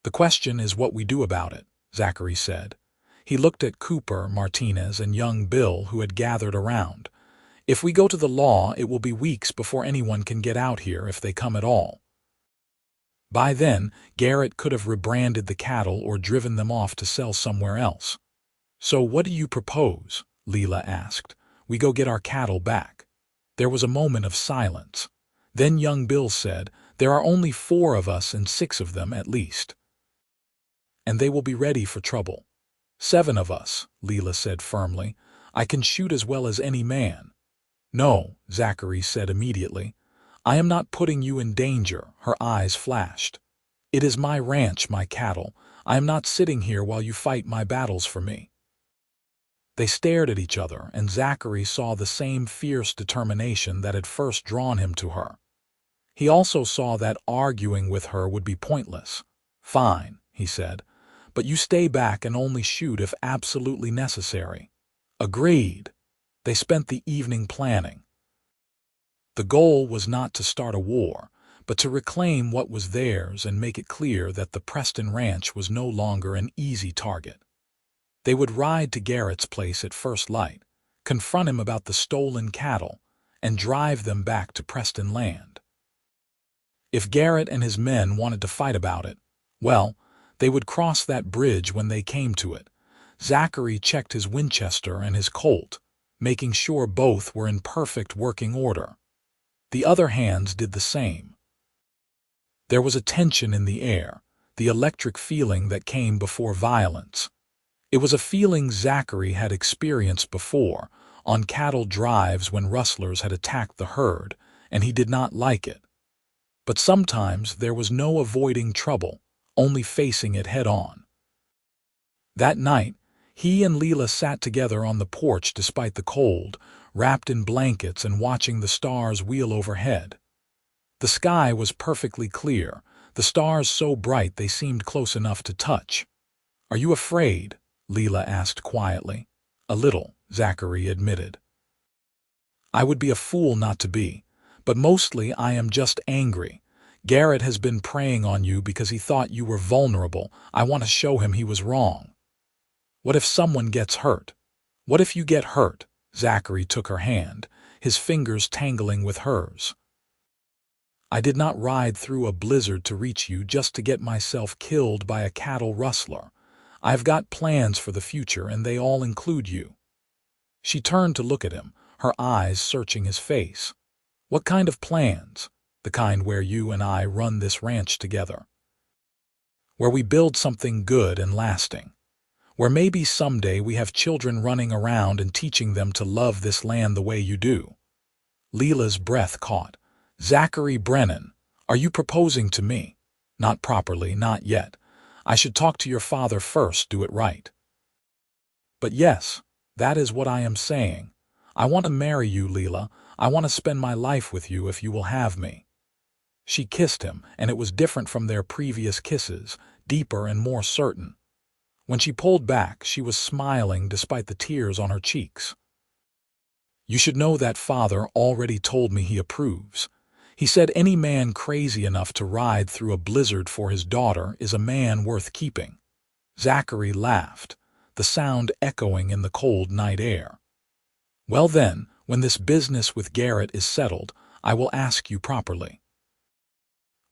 "The question is what we do about it," Zachary said. He looked at Cooper, Martinez, and young Bill, who had gathered around. "If we go to the law, it will be weeks before anyone can get out here, if they come at all. By then, Garrett could have rebranded the cattle or driven them off to sell somewhere else." "So what do you propose?" Leela asked. "We go get our cattle back." There was a moment of silence. Then young Bill said, "There are only 4 of us and 6 of them at least. And they will be ready for trouble." "7 of us," Leela said firmly. "I can shoot as well as any man." "No," Zachary said immediately. "I am not putting you in danger." Her eyes flashed. "It is my ranch, my cattle. I am not sitting here while you fight my battles for me." They stared at each other, and Zachary saw the same fierce determination that had first drawn him to her. He also saw that arguing with her would be pointless. "Fine," he said, "but you stay back and only shoot if absolutely necessary." "Agreed." They spent the evening planning. The goal was not to start a war, but to reclaim what was theirs and make it clear that the Preston ranch was no longer an easy target. They would ride to Garrett's place at first light, confront him about the stolen cattle, and drive them back to Preston land. If Garrett and his men wanted to fight about it, well, they would cross that bridge when they came to it. Zachary checked his Winchester and his Colt, making sure both were in perfect working order. The other hands did the same. There was a tension in the air, the electric feeling that came before violence. It was a feeling Zachary had experienced before, on cattle drives when rustlers had attacked the herd, and he did not like it. But sometimes there was no avoiding trouble, only facing it head-on. That night, he and Leela sat together on the porch despite the cold, wrapped in blankets and watching the stars wheel overhead. The sky was perfectly clear, the stars so bright they seemed close enough to touch. "Are you afraid?" Leela asked quietly. "A little," Zachary admitted. "I would be a fool not to be, but mostly I am just angry. Garrett has been preying on you because he thought you were vulnerable. I want to show him he was wrong." "What if someone gets hurt? What if you get hurt?" Zachary took her hand, his fingers tangling with hers. "I did not ride through a blizzard to reach you just to get myself killed by a cattle rustler. I've got plans for the future, and they all include you." She turned to look at him, her eyes searching his face. "What kind of plans?" "The kind where you and I run this ranch together. Where we build something good and lasting. Where maybe someday we have children running around and teaching them to love this land the way you do." Leela's breath caught. "Zachary Brennan, are you proposing to me?" "Not properly, not yet. I should talk to your father first, do it right." "But yes, that is what I am saying. I want to marry you, Leela. I want to spend my life with you if you will have me." She kissed him, and it was different from their previous kisses, deeper and more certain. When she pulled back, she was smiling despite the tears on her cheeks. "You should know that father already told me he approves. He said any man crazy enough to ride through a blizzard for his daughter is a man worth keeping." Zachary laughed, the sound echoing in the cold night air. "Well then, when this business with Garrett is settled, I will ask you properly.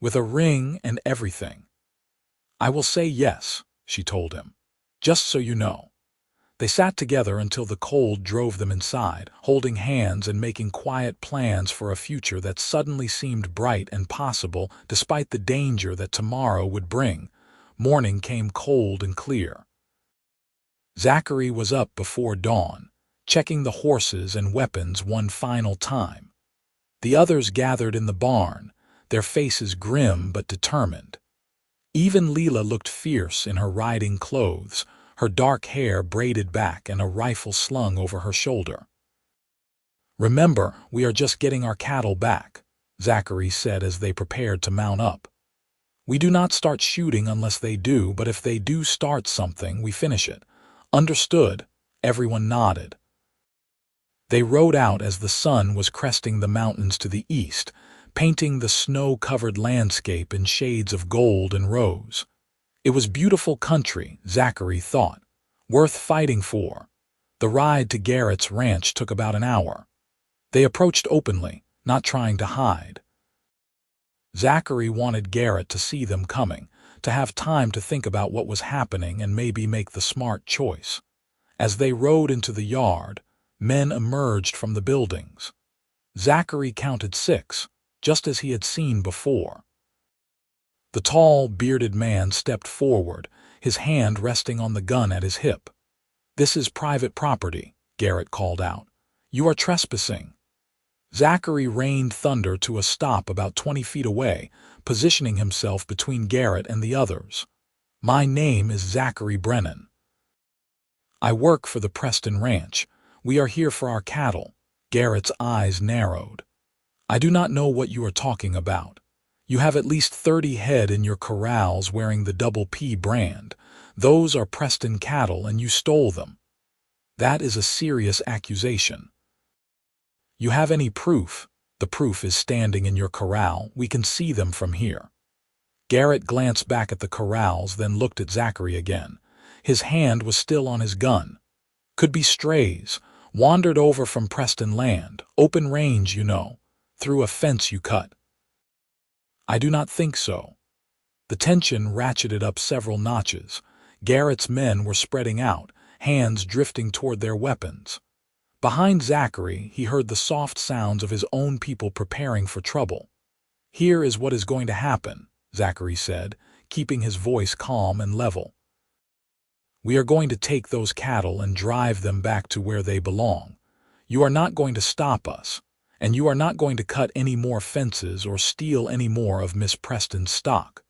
With a ring and everything." "I will say yes," she told him. "Just so you know." They sat together until the cold drove them inside, holding hands and making quiet plans for a future that suddenly seemed bright and possible despite the danger that tomorrow would bring. Morning came cold and clear. Zachary was up before dawn, checking the horses and weapons one final time. The others gathered in the barn, their faces grim but determined. Even Leela looked fierce in her riding clothes, her dark hair braided back and a rifle slung over her shoulder. "Remember, we are just getting our cattle back," Zachary said as they prepared to mount up. "We do not start shooting unless they do, but if they do start something, we finish it." "Understood," everyone nodded. They rode out as the sun was cresting the mountains to the east, painting the snow-covered landscape in shades of gold and rose. It was beautiful country, Zachary thought, worth fighting for. The ride to Garrett's ranch took about an hour. They approached openly, not trying to hide. Zachary wanted Garrett to see them coming, to have time to think about what was happening and maybe make the smart choice. As they rode into the yard, men emerged from the buildings. Zachary counted 6, just as he had seen before. The tall, bearded man stepped forward, his hand resting on the gun at his hip. "This is private property," Garrett called out. "You are trespassing." Zachary rained thunder to a stop about 20 feet away, positioning himself between Garrett and the others. "My name is Zachary Brennan. I work for the Preston Ranch. We are here for our cattle." Garrett's eyes narrowed. "I do not know what you are talking about. You have at least 30 head in your corrals wearing the Double P brand. Those are Preston cattle and you stole them. That is a serious accusation. You have any proof? The proof is standing in your corral. We can see them from here." Garrett glanced back at the corrals, then looked at Zachary again. His hand was still on his gun. "Could be strays, wandered over from Preston land, open range, you know, through a fence you cut." "I do not think so." The tension ratcheted up several notches. Garrett's men were spreading out, hands drifting toward their weapons. Behind Zachary, he heard the soft sounds of his own people preparing for trouble. "Here is what is going to happen," Zachary said, keeping his voice calm and level. "We are going to take those cattle and drive them back to where they belong. You are not going to stop us, and you are not going to cut any more fences or steal any more of Miss Preston's stock.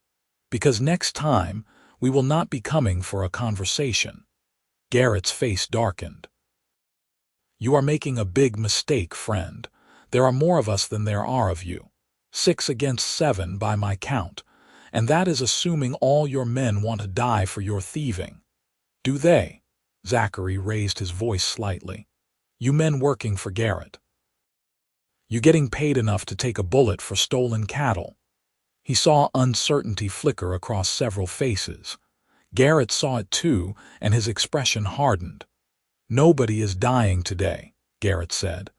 Because next time, we will not be coming for a conversation." Garrett's face darkened. "You are making a big mistake, friend. There are more of us than there are of you. 6 against 7 by my count, and that is assuming all your men want to die for your thieving." "Do they?" Zachary raised his voice slightly. "You men working for Garrett. You getting paid enough to take a bullet for stolen cattle?" He saw uncertainty flicker across several faces. Garrett saw it too, and his expression hardened. "Nobody is dying today," Garrett said,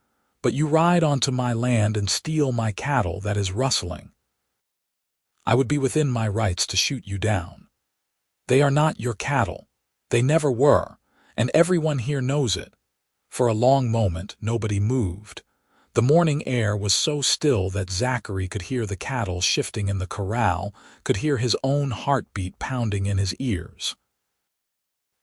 "but you ride onto my land and steal my cattle that is rustling. I would be within my rights to shoot you down. They are not your cattle. They never were, and everyone here knows it." For a long moment, nobody moved. The morning air was so still that Zachary could hear the cattle shifting in the corral, could hear his own heartbeat pounding in his ears.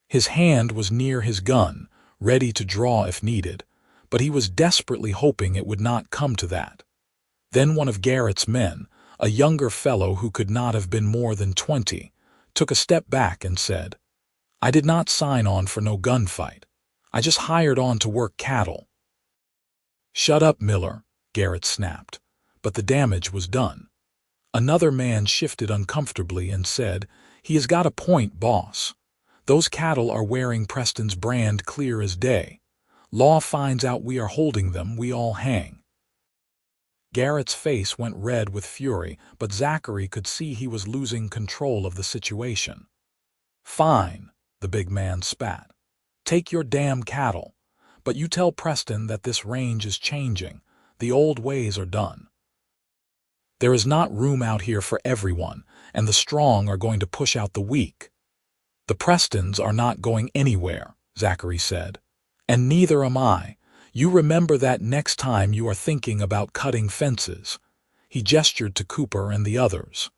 His hand was near his gun, ready to draw if needed, but he was desperately hoping it would not come to that. Then one of Garrett's men, a younger fellow who could not have been more than 20, took a step back and said, "I did not sign on for no gunfight. I just hired on to work cattle." "Shut up, Miller," Garrett snapped, but the damage was done. Another man shifted uncomfortably and said, "He has got a point, boss. Those cattle are wearing Preston's brand clear as day. Law finds out we are holding them, we all hang." Garrett's face went red with fury, but Zachary could see he was losing control of the situation. "Fine," the big man spat. "Take your damn cattle. But you tell Preston that this range is changing. The old ways are done. There is not room out here for everyone, and the strong are going to push out the weak." "The Prestons are not going anywhere," Zachary said. "And neither am I. You remember that next time you are thinking about cutting fences." He gestured to Cooper and the others.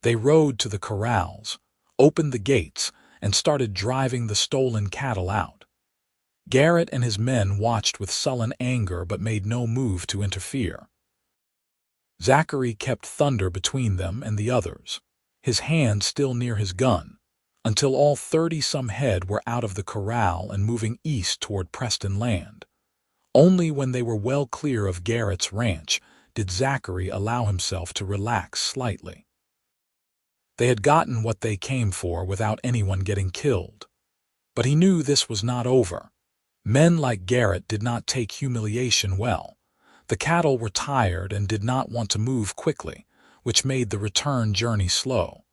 They rode to the corrals, opened the gates, and started driving the stolen cattle out. Garrett and his men watched with sullen anger but made no move to interfere. Zachary kept thunder between them and the others, his hand still near his gun. until all 30-some head were out of the corral and moving east toward Preston Land. Only when they were well clear of Garrett's ranch did Zachary allow himself to relax slightly. They had gotten what they came for without anyone getting killed. But he knew this was not over. Men like Garrett did not take humiliation well. The cattle were tired and did not want to move quickly, which made the return journey slow.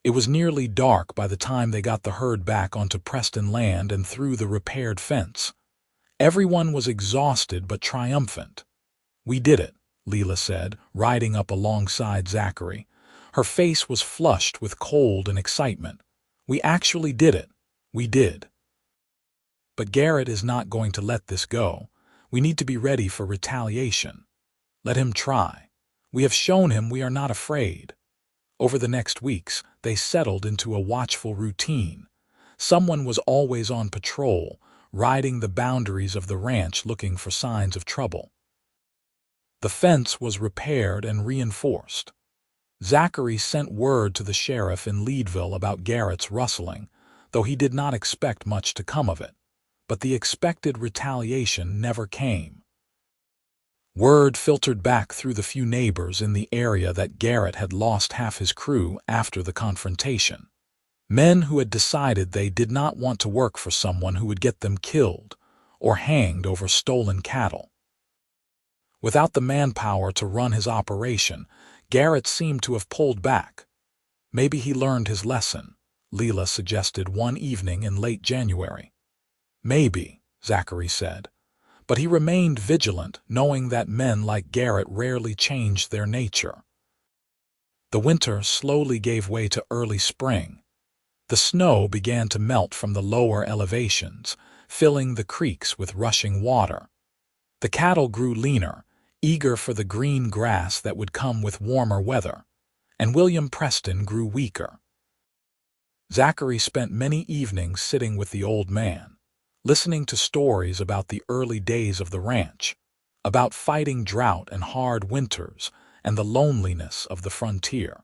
It was nearly dark by the time they got the herd back onto Preston Land and through the repaired fence. Everyone was exhausted but triumphant. "We did it," Leela said, riding up alongside Zachary. Her face was flushed with cold and excitement. "We actually did it. We did. But Garrett is not going to let this go. We need to be ready for retaliation. Let him try. We have shown him we are not afraid." Over the next weeks, they settled into a watchful routine. Someone was always on patrol, riding the boundaries of the ranch looking for signs of trouble. The fence was repaired and reinforced. Zachary sent word to the sheriff in Leadville about Garrett's rustling, though he did not expect much to come of it. But the expected retaliation never came. Word filtered back through the few neighbors in the area that Garrett had lost half his crew after the confrontation. Men who had decided they did not want to work for someone who would get them killed or hanged over stolen cattle. Without the manpower to run his operation, Garrett seemed to have pulled back. Maybe he learned his lesson, Leela suggested one evening in late January. "Maybe," Zachary said. But he remained vigilant, knowing that men like Garrett rarely changed their nature. The winter slowly gave way to early spring. The snow began to melt from the lower elevations, filling the creeks with rushing water. The cattle grew leaner, eager for the green grass that would come with warmer weather, and William Preston grew weaker. Zachary spent many evenings sitting with the old man, listening to stories about the early days of the ranch, about fighting drought and hard winters and the loneliness of the frontier.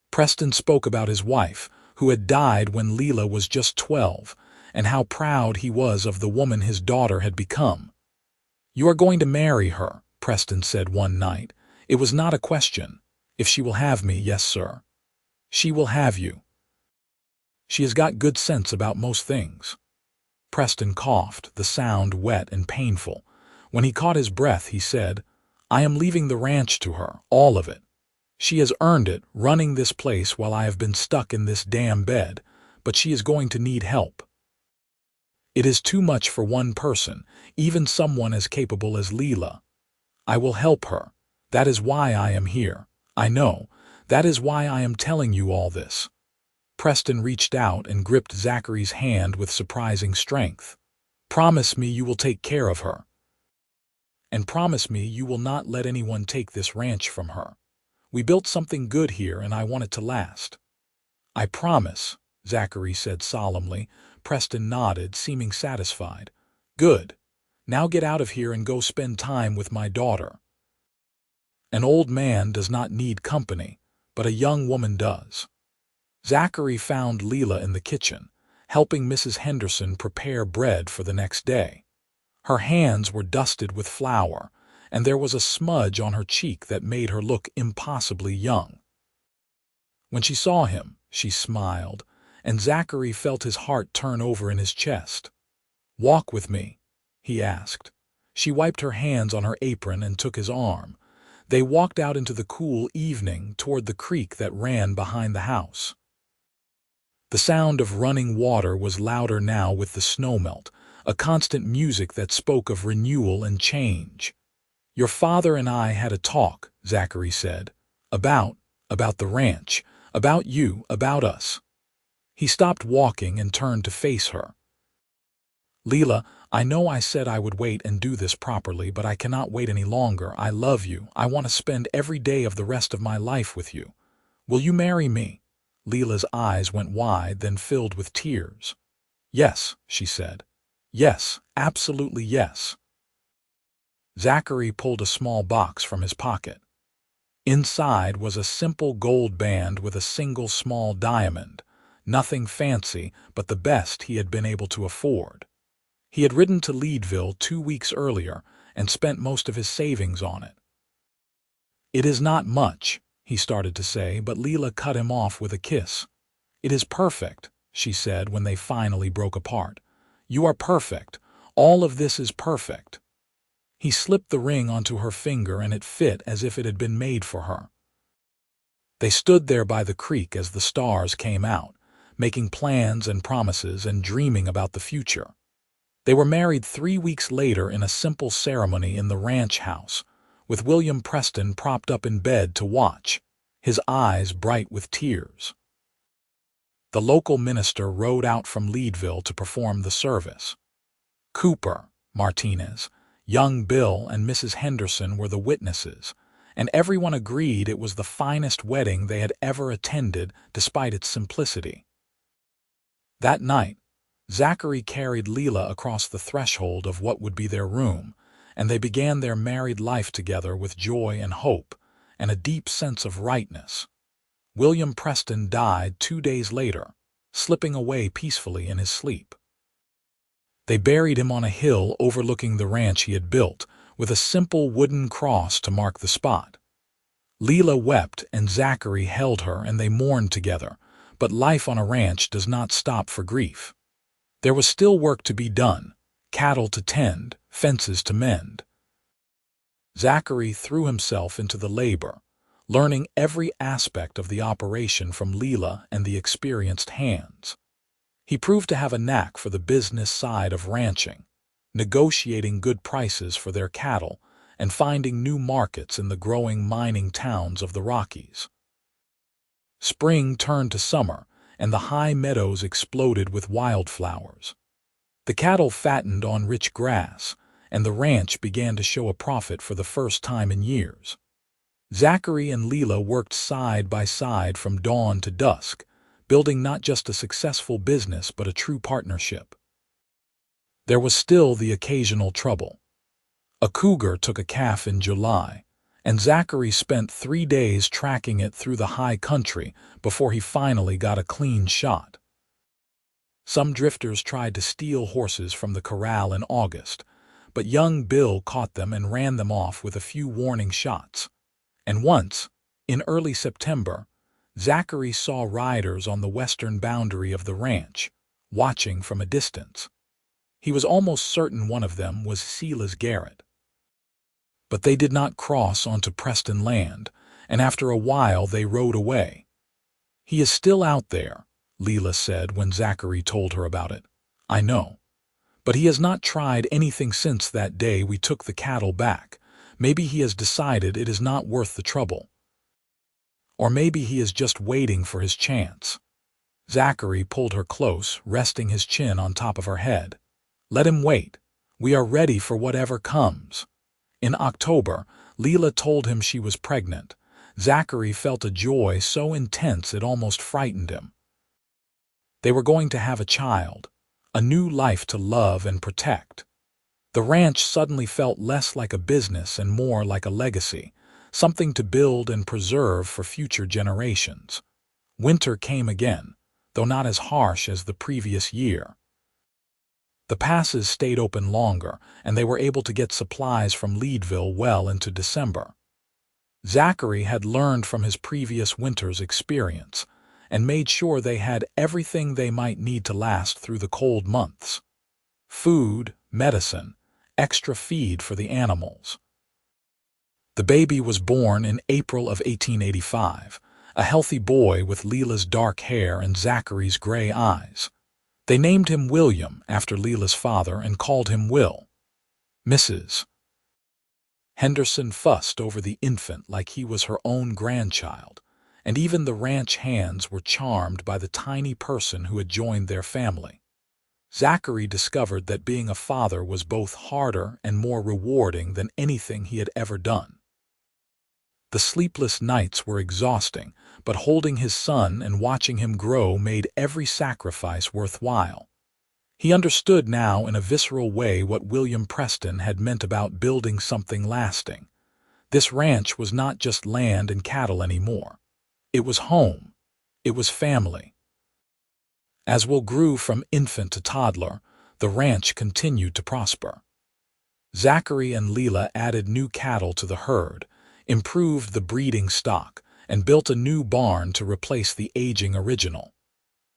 Preston spoke about his wife, who had died when Leela was just 12, and how proud he was of the woman his daughter had become. "You are going to marry her," Preston said one night. "It was not a question. If she will have me, yes, sir. She will have you. She has got good sense about most things." Preston coughed, the sound wet and painful. When he caught his breath, he said, "I am leaving the ranch to her, all of it. She has earned it, running this place while I have been stuck in this damn bed, but she is going to need help. It is too much for one person, even someone as capable as Leela. I will help her. That is why I am here. I know. That is why I am telling you all this." Preston reached out and gripped Zachary's hand with surprising strength. "Promise me you will take care of her. And promise me you will not let anyone take this ranch from her. We built something good here and I want it to last." "I promise," Zachary said solemnly. Preston nodded, seeming satisfied. "Good. Now get out of here and go spend time with my daughter. An old man does not need company, but a young woman does." Zachary found Leela in the kitchen, helping Mrs. Henderson prepare bread for the next day. Her hands were dusted with flour, and there was a smudge on her cheek that made her look impossibly young. When she saw him, she smiled, and Zachary felt his heart turn over in his chest. "Walk with me," he asked. She wiped her hands on her apron and took his arm. They walked out into the cool evening toward the creek that ran behind the house. The sound of running water was louder now with the snowmelt, a constant music that spoke of renewal and change. "Your father and I had a talk," Zachary said. About the ranch, about you, about us." He stopped walking and turned to face her. "Leela, I know I said I would wait and do this properly, but I cannot wait any longer. I love you. I want to spend every day of the rest of my life with you. Will you marry me?" Leela's eyes went wide, then filled with tears. "Yes," she said. "Yes, absolutely yes." Zachary pulled a small box from his pocket. Inside was a simple gold band with a single small diamond, nothing fancy but the best he had been able to afford. He had ridden to Leadville 2 weeks earlier and spent most of his savings on it. "It is not much," he started to say, but Leela cut him off with a kiss. "It is perfect," she said when they finally broke apart. "You are perfect. All of this is perfect." He slipped the ring onto her finger and it fit as if it had been made for her. They stood there by the creek as the stars came out, making plans and promises and dreaming about the future. They were married 3 weeks later in a simple ceremony in the ranch house, with William Preston propped up in bed to watch, his eyes bright with tears. The local minister rode out from Leadville to perform the service. Cooper, Martinez, young Bill, and Mrs. Henderson were the witnesses, and everyone agreed it was the finest wedding they had ever attended despite its simplicity. That night, Zachary carried Leela across the threshold of what would be their room, and they began their married life together with joy and hope, and a deep sense of rightness. William Preston died 2 days later, slipping away peacefully in his sleep. They buried him on a hill overlooking the ranch he had built, with a simple wooden cross to mark the spot. Leela wept and Zachary held her and they mourned together, but life on a ranch does not stop for grief. There was still work to be done, cattle to tend, fences to mend. Zachary threw himself into the labor, learning every aspect of the operation from Leela and the experienced hands. He proved to have a knack for the business side of ranching, negotiating good prices for their cattle and finding new markets in the growing mining towns of the Rockies. Spring turned to summer, and the high meadows exploded with wildflowers. The cattle fattened on rich grass, and the ranch began to show a profit for the first time in years. Zachary and Leela worked side by side from dawn to dusk, building not just a successful business but a true partnership. There was still the occasional trouble. A cougar took a calf in July, and Zachary spent 3 days tracking it through the high country before he finally got a clean shot. Some drifters tried to steal horses from the corral in August, but young Bill caught them and ran them off with a few warning shots. And once, in early September, Zachary saw riders on the western boundary of the ranch, watching from a distance. He was almost certain one of them was Silas Garrett. But they did not cross onto Preston land, and after a while they rode away. "He is still out there," Leela said when Zachary told her about it. "I know. But he has not tried anything since that day we took the cattle back. Maybe he has decided it is not worth the trouble. Or maybe he is just waiting for his chance." Zachary pulled her close, resting his chin on top of her head. "Let him wait. We are ready for whatever comes." In October, Leela told him she was pregnant. Zachary felt a joy so intense it almost frightened him. They were going to have a child, a new life to love and protect. The ranch suddenly felt less like a business and more like a legacy, something to build and preserve for future generations. Winter came again, though not as harsh as the previous year. The passes stayed open longer, and they were able to get supplies from Leadville well into December. Zachary had learned from his previous winter's experience, and made sure they had everything they might need to last through the cold months. Food, medicine, extra feed for the animals. The baby was born in April of 1885, a healthy boy with Leela's dark hair and Zachary's gray eyes. They named him William after Leela's father and called him Will. Mrs. Henderson fussed over the infant like he was her own grandchild, and even the ranch hands were charmed by the tiny person who had joined their family. Zachary discovered that being a father was both harder and more rewarding than anything he had ever done. The sleepless nights were exhausting, but holding his son and watching him grow made every sacrifice worthwhile. He understood now in a visceral way what William Preston had meant about building something lasting. This ranch was not just land and cattle anymore. It was home. It was family. As Will grew from infant to toddler, the ranch continued to prosper. Zachary and Leela added new cattle to the herd, improved the breeding stock, and built a new barn to replace the aging original.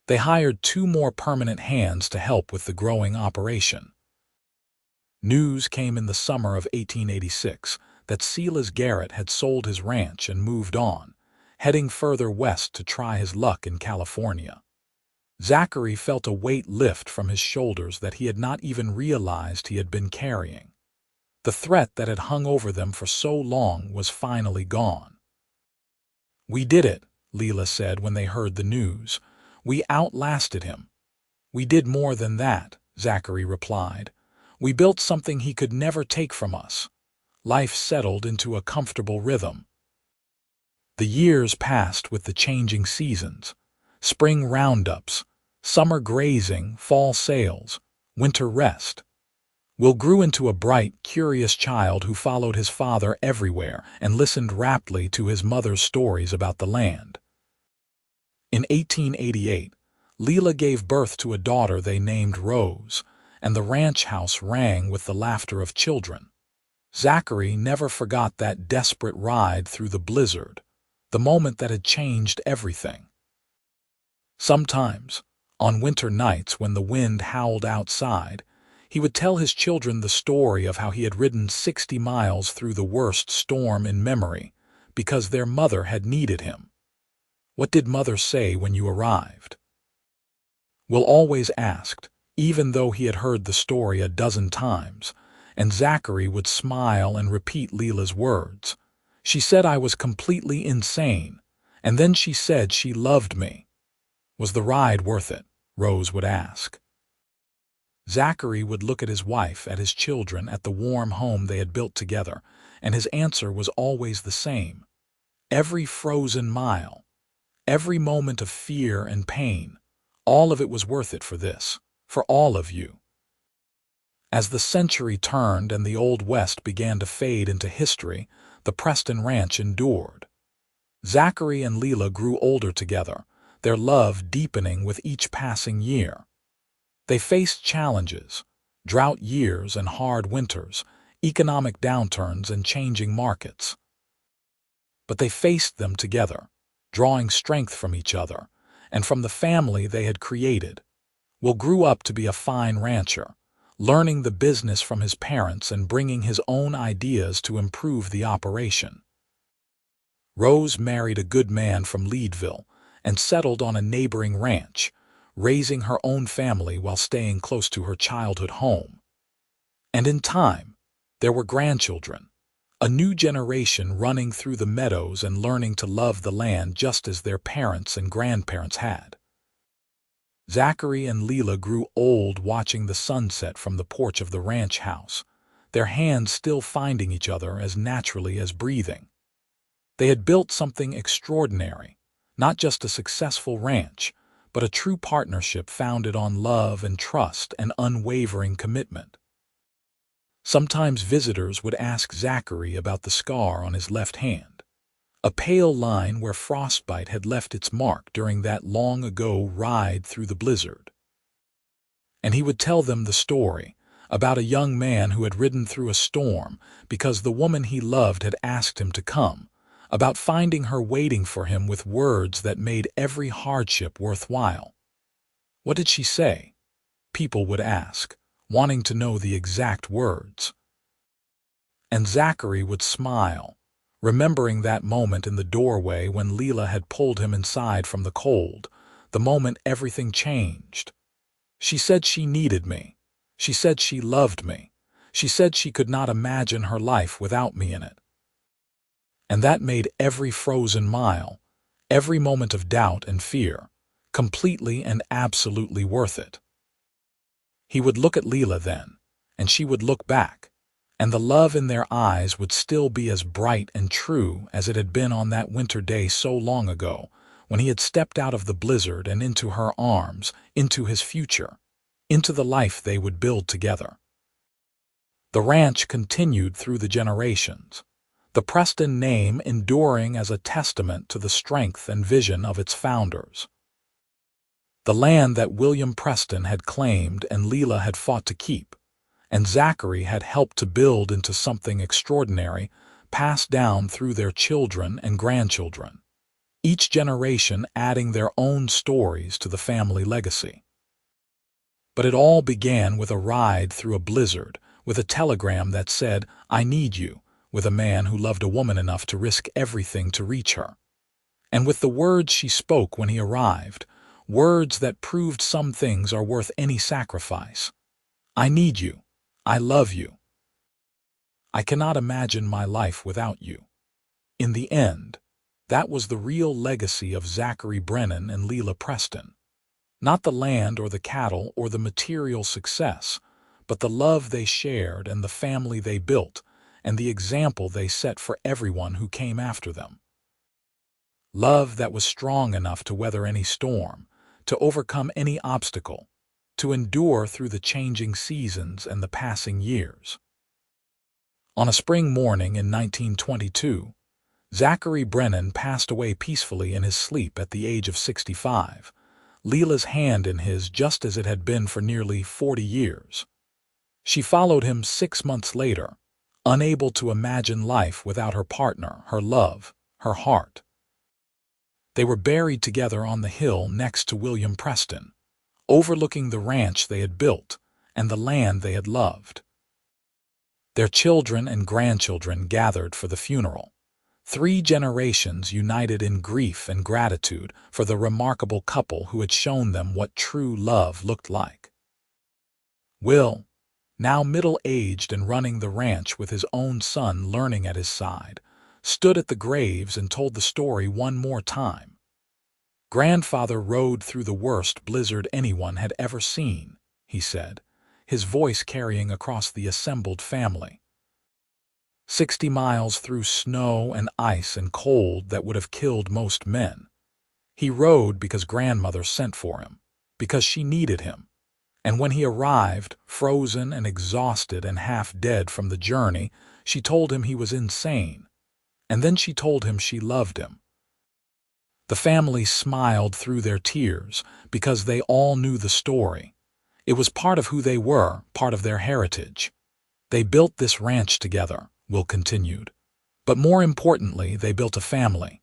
They hired 2 more permanent hands to help with the growing operation. News came in the summer of 1886 that Silas Garrett had sold his ranch and moved on, heading further west to try his luck in California. Zachary felt a weight lift from his shoulders that he had not even realized he had been carrying. The threat that had hung over them for so long was finally gone. "We did it," Leela said when they heard the news. "We outlasted him." "We did more than that," Zachary replied. "We built something he could never take from us." Life settled into a comfortable rhythm. The years passed with the changing seasons. Spring roundups, summer grazing, fall sales, winter rest. Will grew into a bright, curious child who followed his father everywhere and listened raptly to his mother's stories about the land. In 1888, Leela gave birth to a daughter they named Rose, and the ranch house rang with the laughter of children. Zachary never forgot that desperate ride through the blizzard, the moment that had changed everything. Sometimes, on winter nights when the wind howled outside, he would tell his children the story of how he had ridden 60 miles through the worst storm in memory because their mother had needed him. "What did Mother say when you arrived?" Will always asked, even though he had heard the story a dozen times, and Zachary would smile and repeat Leela's words. "She said I was completely insane, and then she said she loved me." "Was the ride worth it?" Rose would ask. Zachary would look at his wife, at his children, at the warm home they had built together, and his answer was always the same. Every frozen mile, every moment of fear and pain, all of it was worth it for this, for all of you. As the century turned and the Old West began to fade into history, the Preston Ranch endured. Zachary and Leela grew older together, their love deepening with each passing year. They faced challenges, drought years and hard winters, economic downturns and changing markets. But they faced them together, drawing strength from each other and from the family they had created. Will grew up to be a fine rancher, learning the business from his parents and bringing his own ideas to improve the operation. Rose married a good man from Leadville and settled on a neighboring ranch, raising her own family while staying close to her childhood home. And in time, there were grandchildren, a new generation running through the meadows and learning to love the land just as their parents and grandparents had. Zachary and Leela grew old watching the sunset from the porch of the ranch house, their hands still finding each other as naturally as breathing. They had built something extraordinary, not just a successful ranch, but a true partnership founded on love and trust and unwavering commitment. Sometimes visitors would ask Zachary about the scar on his left hand, a pale line where frostbite had left its mark during that long-ago ride through the blizzard. And he would tell them the story about a young man who had ridden through a storm because the woman he loved had asked him to come, about finding her waiting for him with words that made every hardship worthwhile. "What did she say?" people would ask, wanting to know the exact words. And Zachary would smile, remembering that moment in the doorway when Leela had pulled him inside from the cold, the moment everything changed. "She said she needed me. She said she loved me. She said she could not imagine her life without me in it." And that made every frozen mile, every moment of doubt and fear, completely and absolutely worth it. He would look at Leela then, and she would look back, and the love in their eyes would still be as bright and true as it had been on that winter day so long ago, when he had stepped out of the blizzard and into her arms, into his future, into the life they would build together. The ranch continued through the generations. the Preston name enduring as a testament to the strength and vision of its founders. The land that William Preston had claimed and Leela had fought to keep, and Zachary had helped to build into something extraordinary, passed down through their children and grandchildren, each generation adding their own stories to the family legacy. But it all began with a ride through a blizzard, with a telegram that said, "I need you," with a man who loved a woman enough to risk everything to reach her. And with the words she spoke when he arrived, words that proved some things are worth any sacrifice. "I need you. I love you. I cannot imagine my life without you." In the end, that was the real legacy of Zachary Brennan and Leela Preston. Not the land or the cattle or the material success, but the love they shared and the family they built and the example they set for everyone who came after them. Love that was strong enough to weather any storm, to overcome any obstacle, to endure through the changing seasons and the passing years. On a spring morning in 1922, Zachary Brennan passed away peacefully in his sleep at the age of 65, Leela's hand in his just as it had been for nearly 40 years. She followed him 6 months later, unable to imagine life without her partner, her love, her heart. They were buried together on the hill next to William Preston, overlooking the ranch they had built and the land they had loved. Their children and grandchildren gathered for the funeral, 3 generations united in grief and gratitude for the remarkable couple who had shown them what true love looked like. Will, now middle-aged and running the ranch with his own son learning at his side, stood at the graves and told the story one more time. "Grandfather rode through the worst blizzard anyone had ever seen," he said, his voice carrying across the assembled family. 60 miles through snow and ice and cold that would have killed most men. He rode because grandmother sent for him, because she needed him. And when he arrived, frozen and exhausted and half dead from the journey, she told him he was insane. And then she told him she loved him. The family smiled through their tears because they all knew the story. It was part of who they were, part of their heritage. They built this ranch together, Will continued. But more importantly, they built a family.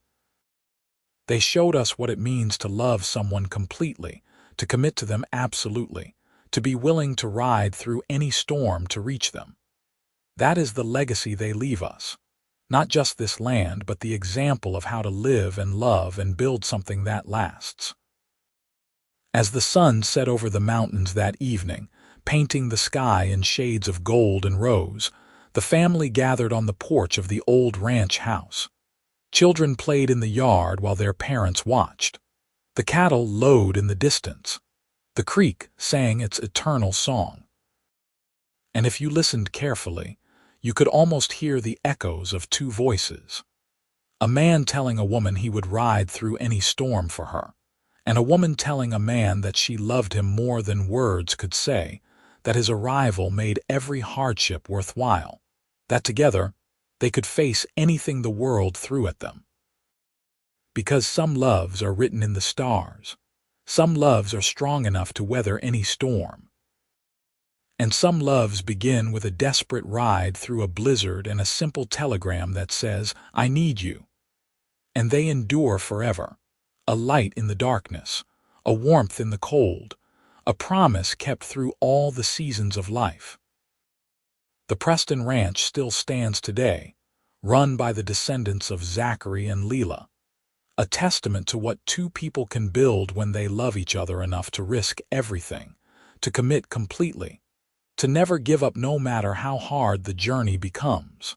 They showed us what it means to love someone completely, to commit to them absolutely, to be willing to ride through any storm to reach them. That is the legacy they leave us. Not just this land, but the example of how to live and love and build something that lasts. As the sun set over the mountains that evening, painting the sky in shades of gold and rose, the family gathered on the porch of the old ranch house. Children played in the yard while their parents watched. The cattle lowed in the distance. The creek sang its eternal song. And if you listened carefully, you could almost hear the echoes of 2 voices. A man telling a woman he would ride through any storm for her, and a woman telling a man that she loved him more than words could say, that his arrival made every hardship worthwhile, that together they could face anything the world threw at them. Because some loves are written in the stars, some loves are strong enough to weather any storm. And some loves begin with a desperate ride through a blizzard and a simple telegram that says, "I need you." And they endure forever, a light in the darkness, a warmth in the cold, a promise kept through all the seasons of life. The Preston Ranch still stands today, run by the descendants of Zachary and Leela, a testament to what 2 people can build when they love each other enough to risk everything, to commit completely, to never give up no matter how hard the journey becomes.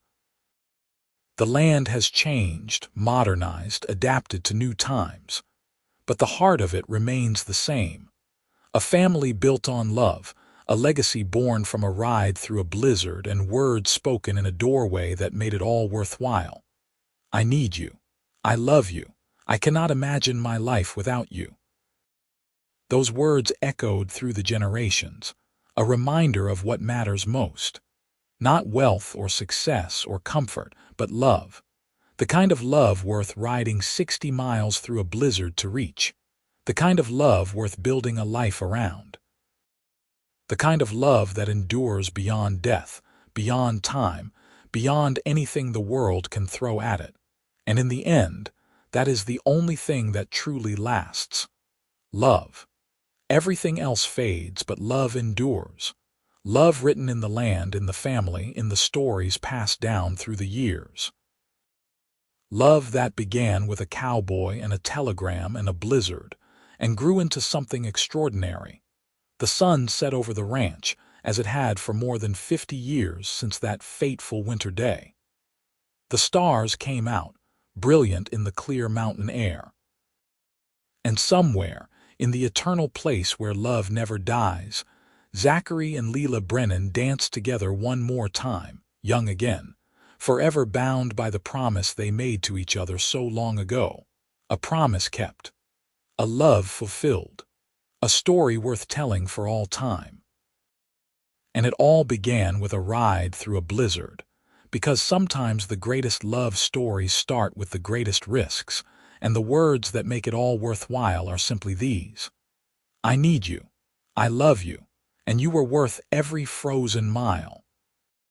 The land has changed, modernized, adapted to new times, but the heart of it remains the same. A family built on love, a legacy born from a ride through a blizzard and words spoken in a doorway that made it all worthwhile. "I need you. I love you. I cannot imagine my life without you." Those words echoed through the generations, a reminder of what matters most. Not wealth or success or comfort, but love. The kind of love worth riding 60 miles through a blizzard to reach. The kind of love worth building a life around. The kind of love that endures beyond death, beyond time, beyond anything the world can throw at it. And in the end, that is the only thing that truly lasts. Love. Everything else fades, but love endures. Love written in the land, in the family, in the stories passed down through the years. Love that began with a cowboy and a telegram and a blizzard, and grew into something extraordinary. The sun set over the ranch, as it had for more than 50 years since that fateful winter day. The stars came out, brilliant in the clear mountain air. And somewhere, in the eternal place where love never dies, Zachary and Leela Brennan danced together one more time, young again, forever bound by the promise they made to each other so long ago. A promise kept. A love fulfilled. A story worth telling for all time. And it all began with a ride through a blizzard, because sometimes the greatest love stories start with the greatest risks, and the words that make it all worthwhile are simply these. I need you. I love you. And you were worth every frozen mile.